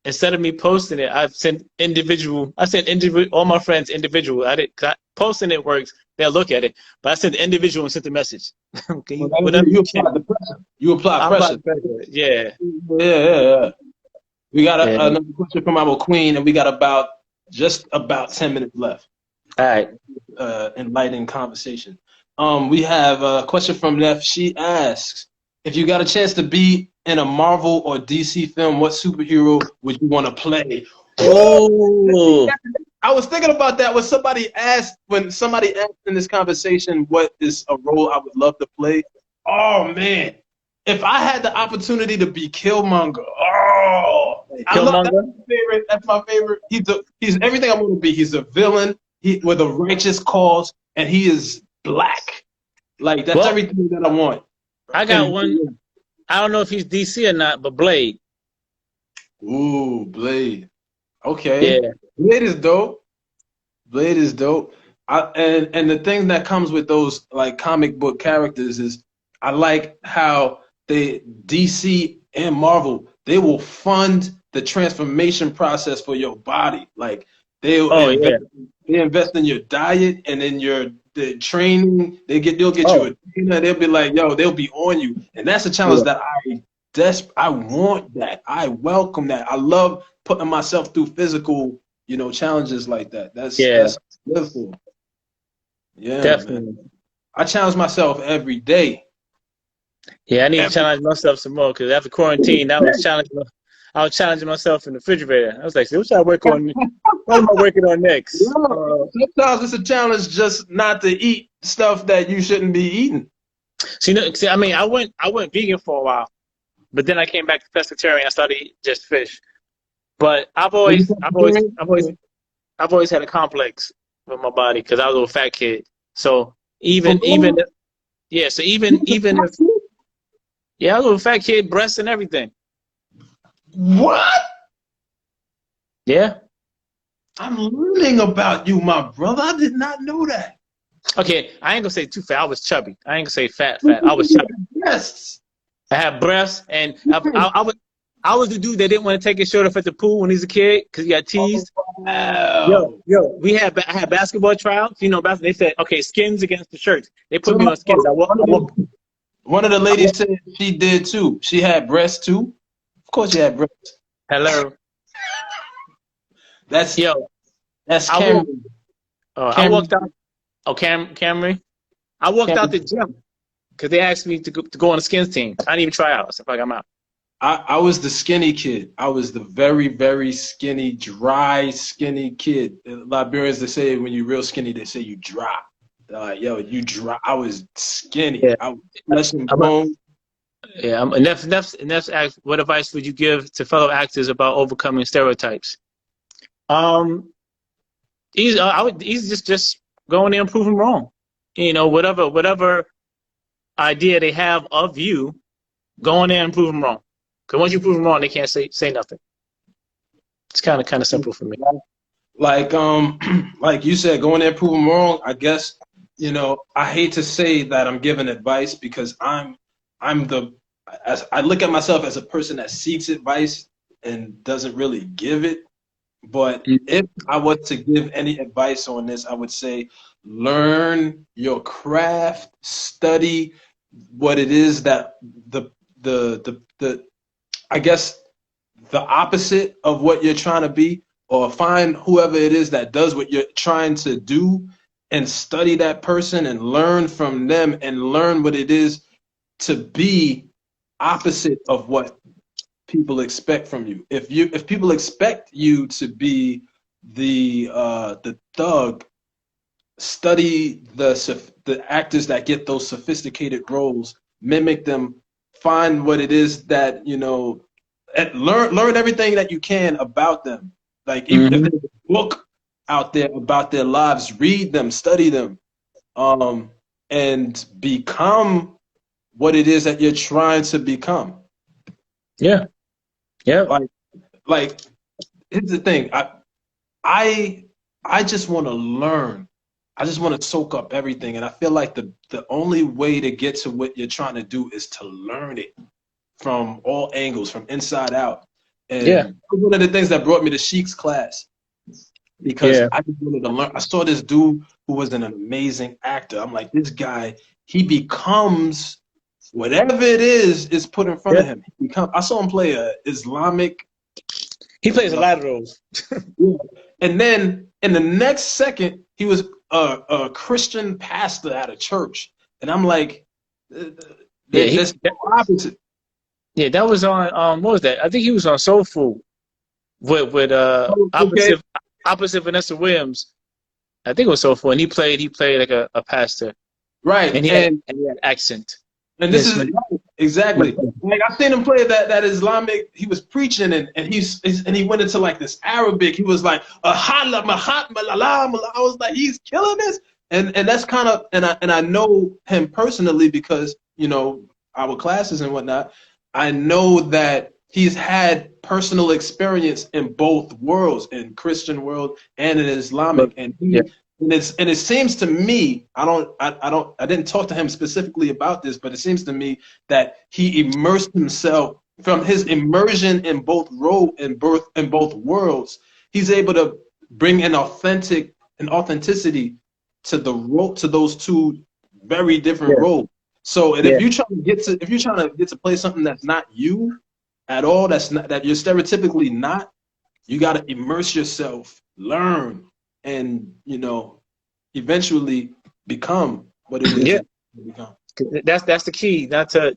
instead of me posting it, I sent all my friends individual. Posting it works. They'll look at it, but I sent individual and sent the message. Okay, you apply the pressure. You apply pressure. Yeah. Yeah. We got another question from our queen, and we got just about 10 minutes left. All right. Enlightening conversation. We have a question from Neff. She asks, if you got a chance to be in a Marvel or DC film, what superhero would you want to play? Oh, I was thinking about that when somebody asked in this conversation, what is a role I would love to play? Oh man, if I had the opportunity to be Killmonger, that's my favorite. He's everything I want to be. He's a villain. With a righteous cause, and he is black. Like that's everything that I want. I got one. I don't know if he's DC or not, but Blade. Ooh, Blade. Okay. Yeah. Blade is dope. And the thing that comes with those like comic book characters is I like how DC and Marvel, they will fund the transformation process for your body. Like they invest in your diet and in your the training. They'll get you Oh, a trainer. They'll be like, yo, they'll be on you, and that's a challenge yeah, that I want that. I welcome that. I love putting myself through physical, challenges like that. yeah, That's beautiful. Yeah, man. definitely. I challenge myself every day. Yeah, I need to Every challenge myself some more because after quarantine, I was challenging myself in the refrigerator. I was like, "So what should I work on? What am I working on next?" Sometimes it's a challenge just not to eat stuff that you shouldn't be eating. See, I mean, I went vegan for a while, but then I came back to pescatarian. I started eating just fish. But Are you vegetarian? I've always had a complex with my body because I was a little fat kid. So For even real? yeah, so even if yeah, I was a little fat kid, breasts and everything. What? Yeah. I'm learning about you, my brother. I did not know that. Okay, I ain't gonna say too fat. I was chubby. I ain't gonna say fat. I was chubby. Yes. I had breasts, and I was the dude that didn't want to take his shirt off at the pool when he was a kid because he got Oh, teased. wow. I had basketball tryouts. You know, they said, okay, skins against the shirts. They put So me on skins. one of the I ladies walk, said she did too. She had breasts too. Of course, she had breasts. hello, That's yo, that's I walked. Cameron. I Cameron. walked out. Oh, Camry. I walked out Cameron. the gym because they asked me to go on the skins team. I didn't even try out. So I'm out. I was the skinny kid. I was the very, very skinny, dry, skinny kid. Liberians, they say when you're real skinny, they say you dry. They're like, yo, you dry. I was skinny. Yeah. I was flesh and I'm a, bone. yeah. Next asked, what advice would you give to fellow actors about overcoming stereotypes? Um, he's just going there and prove them wrong. You know, whatever idea they have of you, go in there and prove them wrong. Because once you prove them wrong, they can't say nothing. It's kind of simple for me. Like like you said, going there, prove them wrong. I guess I hate to say that I'm giving advice because I'm the as I look at myself as a person that seeks advice and doesn't really give it. But if I was to give any advice on this, I would say learn your craft, study what it is that the I guess the opposite of what you're trying to be, or find whoever it is that does what you're trying to do and study that person and learn from them and learn what it is to be opposite of what people expect from you. If people expect you to be the thug, study the actors that get those sophisticated roles, mimic them, find what it is that and learn everything that you can about them. Like if Mm-hmm. there's a book out there about their lives, read them, study them, and become what it is that you're trying to become. Yeah. Yeah. Like like here's the thing. I I just want to learn. I just want to soak up everything. And I feel like the only way to get to what you're trying to do is to learn it from all angles, from inside out. Yeah. And one of the things that brought me to Sheik's class because Yeah. I just wanted to learn. I saw this dude who was an amazing actor. I'm like, this guy, he becomes whatever it is put in front Yeah. of him. I saw him play a Islamic. He plays a lot of roles. Yeah. And then in the next second, he was a Christian pastor at a church. And I'm like, Yeah. that's the opposite. Yeah. That was on what was that? I think he was on Soul Food with Oh, okay. opposite Vanessa Williams. I think it was Soul Food, and he played like a pastor, Right. and he had accent. And this Yes, is man. exactly like I seen him play that Islamic. He was preaching and he went into like this Arabic. He was like I was like, he's killing this. And that's kind of and I know him personally because our classes and whatnot. I know that he's had personal experience in both worlds, in Christian world and in Islamic, and Yeah. it seems to me, I didn't talk to him specifically about this, but it seems to me that he immersed himself from his immersion in both both worlds. He's able to bring an authenticity to the role, to those two very different Yeah. roles. So, and Yeah. if you're trying to get to play something that's not you at all, that you're stereotypically not, you got to immerse yourself, learn, and eventually become what it is Yeah. that you become. That's the key, not to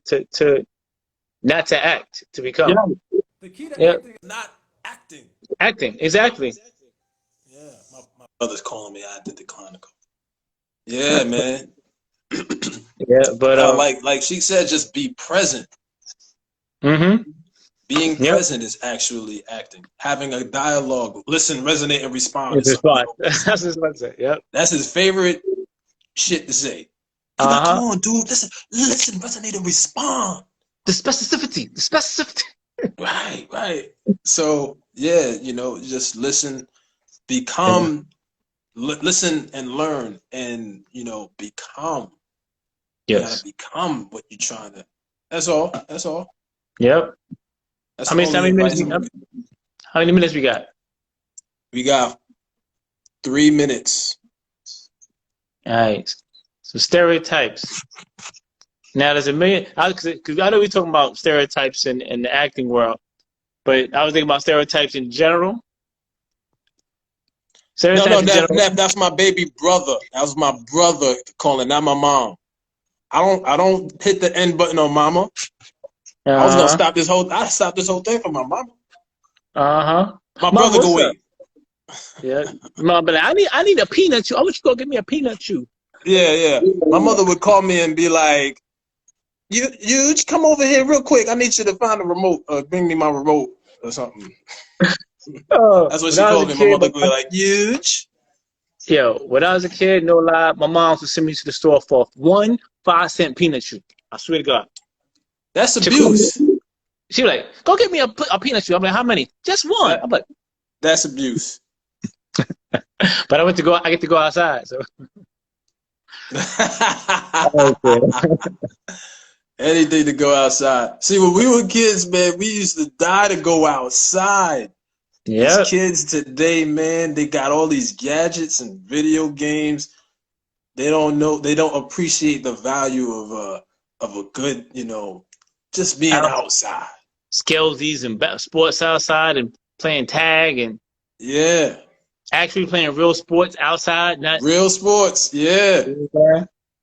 act, to become. Yeah. The key to Yeah. acting is not acting. Acting, exactly. Yeah, my brother's calling me. I did decline the call. Yeah, man. Yeah, but Like she said, just be present. mm-hmm. Being Yep. present is actually acting. Having a dialogue, listen, resonate, and respond. It's fun. That's just what I say. Yep. That's his favorite shit to say. Come Uh-huh. on, dude. Listen, resonate, and respond. The specificity. Right. So yeah, just listen, become, listen and learn, and become. You Yes. gotta become what you're trying to. That's all. Yep. That's How the many only minutes advice. how many minutes we got? We got 3 minutes. All right. So stereotypes. Now there's a million, because I know we're talking about stereotypes in the acting world, but I was thinking about stereotypes in general. No, Stereotypes in general. that's my baby brother. That was my brother calling, not my mom. I don't hit the end button on mama. I was gonna stop this whole thing for my mama. Uh-huh. My Mom, brother what's go up? wait. Yeah. Mom, but I need a peanut chew. I want you to go get me a peanut chew. Yeah. My mother would call me and be like, you come over here real quick. I need you to find a remote, bring me my remote or something. That's what When she I was called a me. My kid, mother would be like, huge. when I was a kid, no lie, my mom would send me to the store for 1 5-cent peanut chew. I swear to God. That's abuse. She was like, go get me a peanut chew. I'm like, how many? Just one. I'm like, that's abuse. but I get to go outside. So anything to go outside. See, when we were kids, man, we used to die to go outside. yeah. These kids today, man, they got all these gadgets and video games. They don't appreciate the value of a good, just being outside. Skillsies and sports outside and playing tag and actually playing real sports outside, not real sports. Yeah.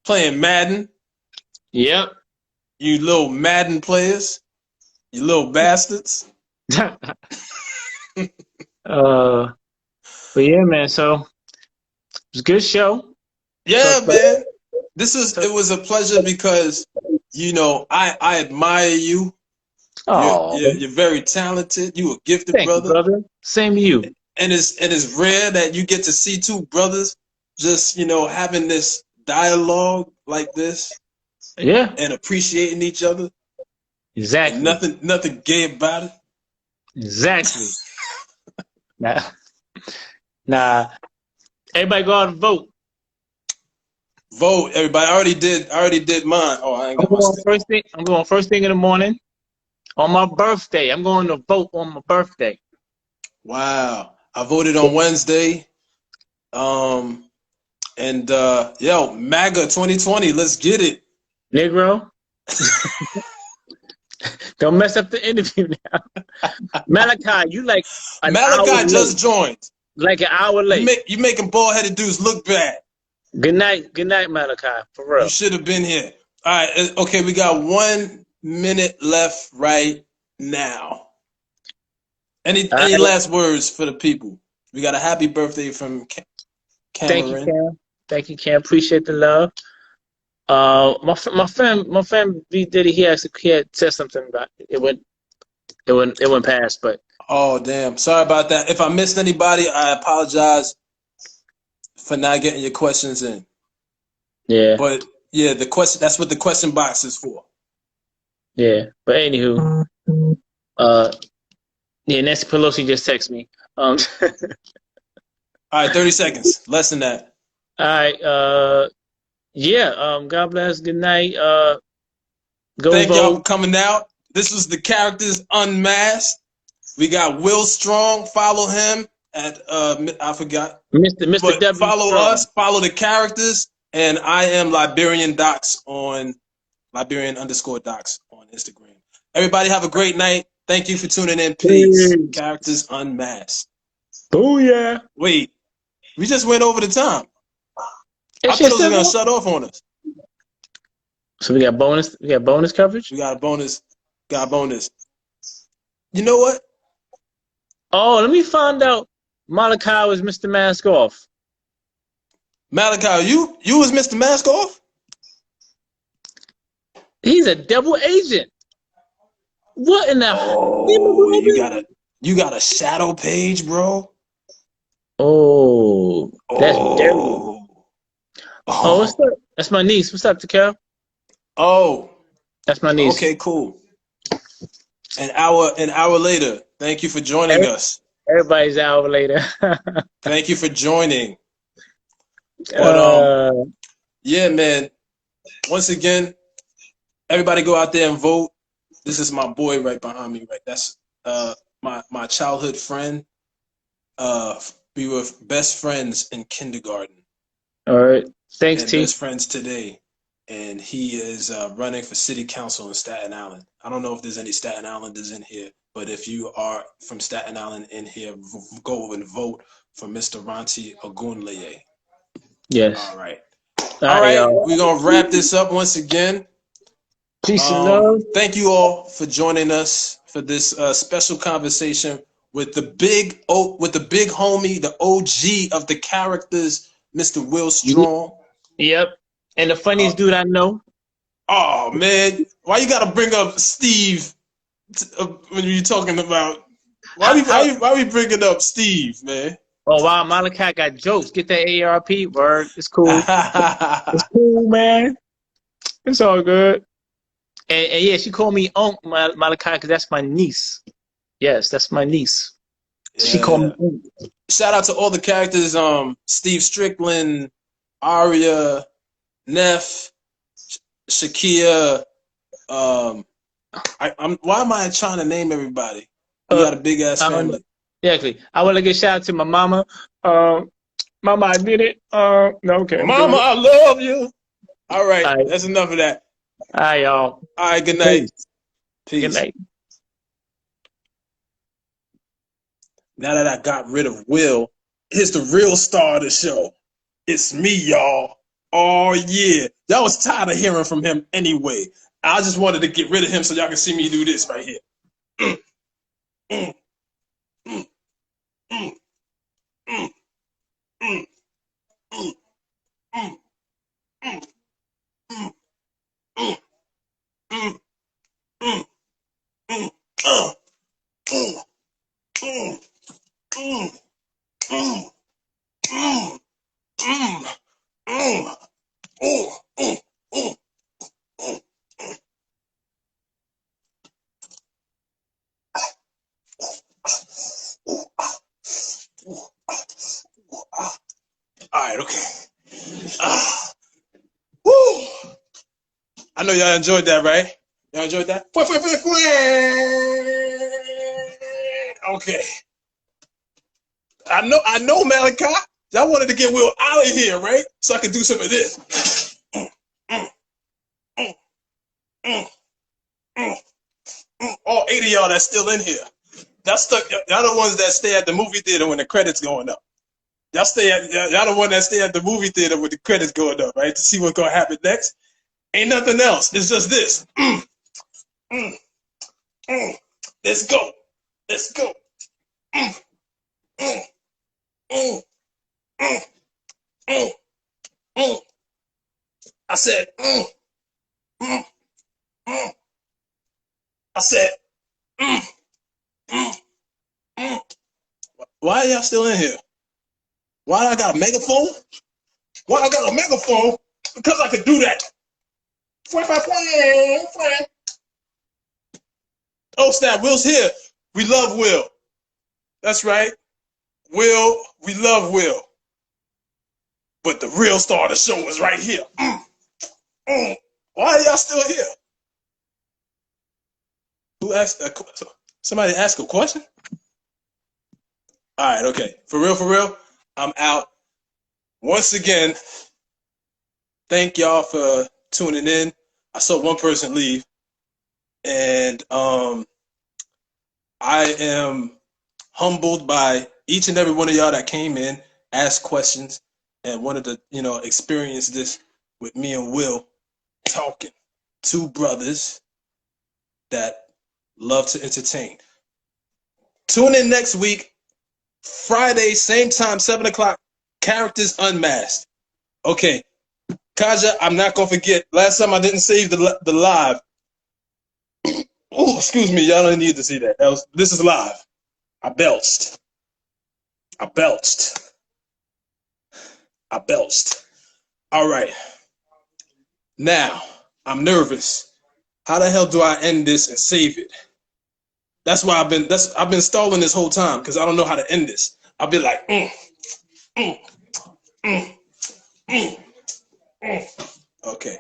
Playing Madden. Yep. You little Madden players. You little bastards. But yeah, man. So it was a good show. Yeah, man. It was a pleasure because I admire you. You're very talented. You a gifted Thank brother. You, brother. Same to you. And it's rare that you get to see two brothers just having this dialogue like this. Yeah. And appreciating each other. Exactly. And nothing gay about it. Exactly. Nah. Everybody go out and vote. Vote, everybody. I already did mine. Oh, I ain't got my stick. I'm going first thing in the morning. On my birthday. I'm going to vote on my birthday. Wow. I voted on Wednesday. Yo, MAGA 2020, let's get it. Negro. Don't mess up the interview now. Malachi, you like Malachi just joined. Like an hour late. You making bald-headed dudes look bad. Good night, Malachi. For real. You should have been here. All right, okay, we got 1 minute left right now. Any last words for the people? We got a happy birthday from Cameron. Thank you, Cam. Appreciate the love. My friend B Diddy, he had said something about it. It went past, but oh damn, sorry about that. If I missed anybody, I apologize for not getting your questions in. Yeah. But yeah, that's what the question box is for. Yeah. But anywho, Nancy Pelosi just texted me. All right, 30 seconds. Less than that. All right. God bless. Good night. Thank y'all for coming out. This was the Characters Unmasked. We got Will Strong. Follow him at I forgot. Mr. But W follow Strong. us, follow the characters, and I am Liberian Docs on Liberian_Docs on Instagram. Everybody have a great night. Thank you for tuning in. Peace. Peace. Characters Unmasked. Oh yeah. Wait, we just went over the time. That I thought shit it was still gonna going? shut off on us. So we got bonus. We got bonus coverage. We got a bonus. Got a bonus. You know what? Oh, let me find out. Malachi was Mr. Mask Off. Malachi, you was Mr. Mask Off? He's a double agent. What in the Oh, you got a shadow page, bro? Oh, that's dirty. Oh, Oh, what's up? That's my niece. What's up, Takel? oh, That's my niece. okay, cool. An hour later. Thank you for joining us. Everybody's out later. Thank you for joining. But yeah, man. Once again, everybody go out there and vote. This is my boy right behind me, right? That's my childhood friend. We were best friends in kindergarten. All right. Thanks, and T. best friends today. And he is running for city council in Staten Island. I don't know if there's any Staten Islanders in here, but if you are from Staten Island in here, go and vote for Mr. Ranti Ogunleye. Yes. All right. All right. We're going to wrap this up once again. Peace and love. Thank you all for joining us for this special conversation with the big homie, the OG of the characters, Mr. Will Strong. Yep. And the funniest dude I know. Oh, man. Why you got to bring up Steve when you're talking about... Why we bringing up Steve, man? Oh, wow. Malachi got jokes. Get that AARP. Word. It's cool. It's cool, man. It's all good. And yeah, she called me Unc Malachi because that's my niece. Yes, that's my niece. Yeah. She called me Unc. Shout out to all the characters, Steve Strickland, Aria, Neff, Shakia. Why am I trying to name everybody? We got a big ass family. Exactly. I want to give a shout out to my mama. Mama, I did it. No, okay. Mama, I love you. All right, that's enough of that. All right, y'all. All right, good night. Peace. Good night. Now that I got rid of Will, here's the real star of the show. It's me, y'all. Oh, yeah. Y'all was tired of hearing from him anyway. I just wanted to get rid of him so y'all can see me do this right here. All right, okay. Woo! I know y'all enjoyed that, right? Y'all enjoyed that? Okay. I know, Malachi. Y'all wanted to get Will out of here, right? So I could do some of this. All 8 of y'all that's still in here. Y'all the ones that stay at the movie theater when the credits going up. Y'all the one that stay at the movie theater with the credits going up, right? To see what's gonna happen next. Ain't nothing else. It's just this. Let's go. Let's go. I said, why are y'all still in here? Why I got a megaphone? Why I got a megaphone? Because I could do that. Oh, snap. Will's here. We love Will. That's right. Will, we love Will. But the real star of the show is right here. Why are y'all still here? Who asked? Somebody asked a question? All right, okay. For real, I'm out. Once again, thank y'all for tuning in. I saw one person leave, and I am humbled by each and every one of y'all that came in, asked questions, and wanted to, experience this with me and Will talking. Two brothers that love to entertain. Tune in next week, Friday, same time, 7 o'clock, Characters Unmasked. Okay, Kaja, I'm not going to forget. Last time I didn't save the live. Oh, excuse me. Y'all don't need to see that. This is live. I belched. I belched. I belched. All right. Now, I'm nervous. How the hell do I end this and save it? That's why I've been stalling this whole time because I don't know how to end this. I'll be like, Okay.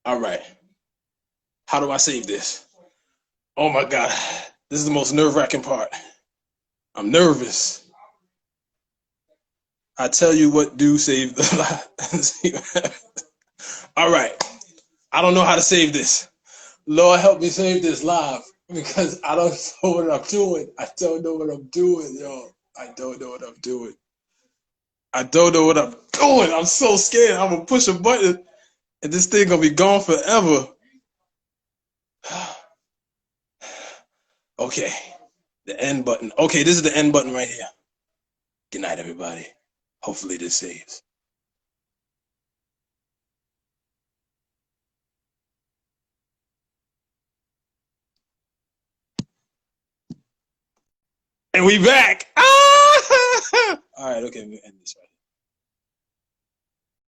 All right. How do I save this? Oh my God. This is the most nerve-wracking part. I'm nervous. I tell you what, do save the live. All right. I don't know how to save this. Lord, help me save this live because I don't know what I'm doing. I don't know what I'm doing, yo. I don't know what I'm doing. I don't know what I'm doing. I'm so scared. I'm going to push a button and this thing going to be gone forever. Okay. The end button. Okay, this is the end button right here. Good night, everybody. Hopefully this saves. And we back. Ah! All right, okay, we end this right.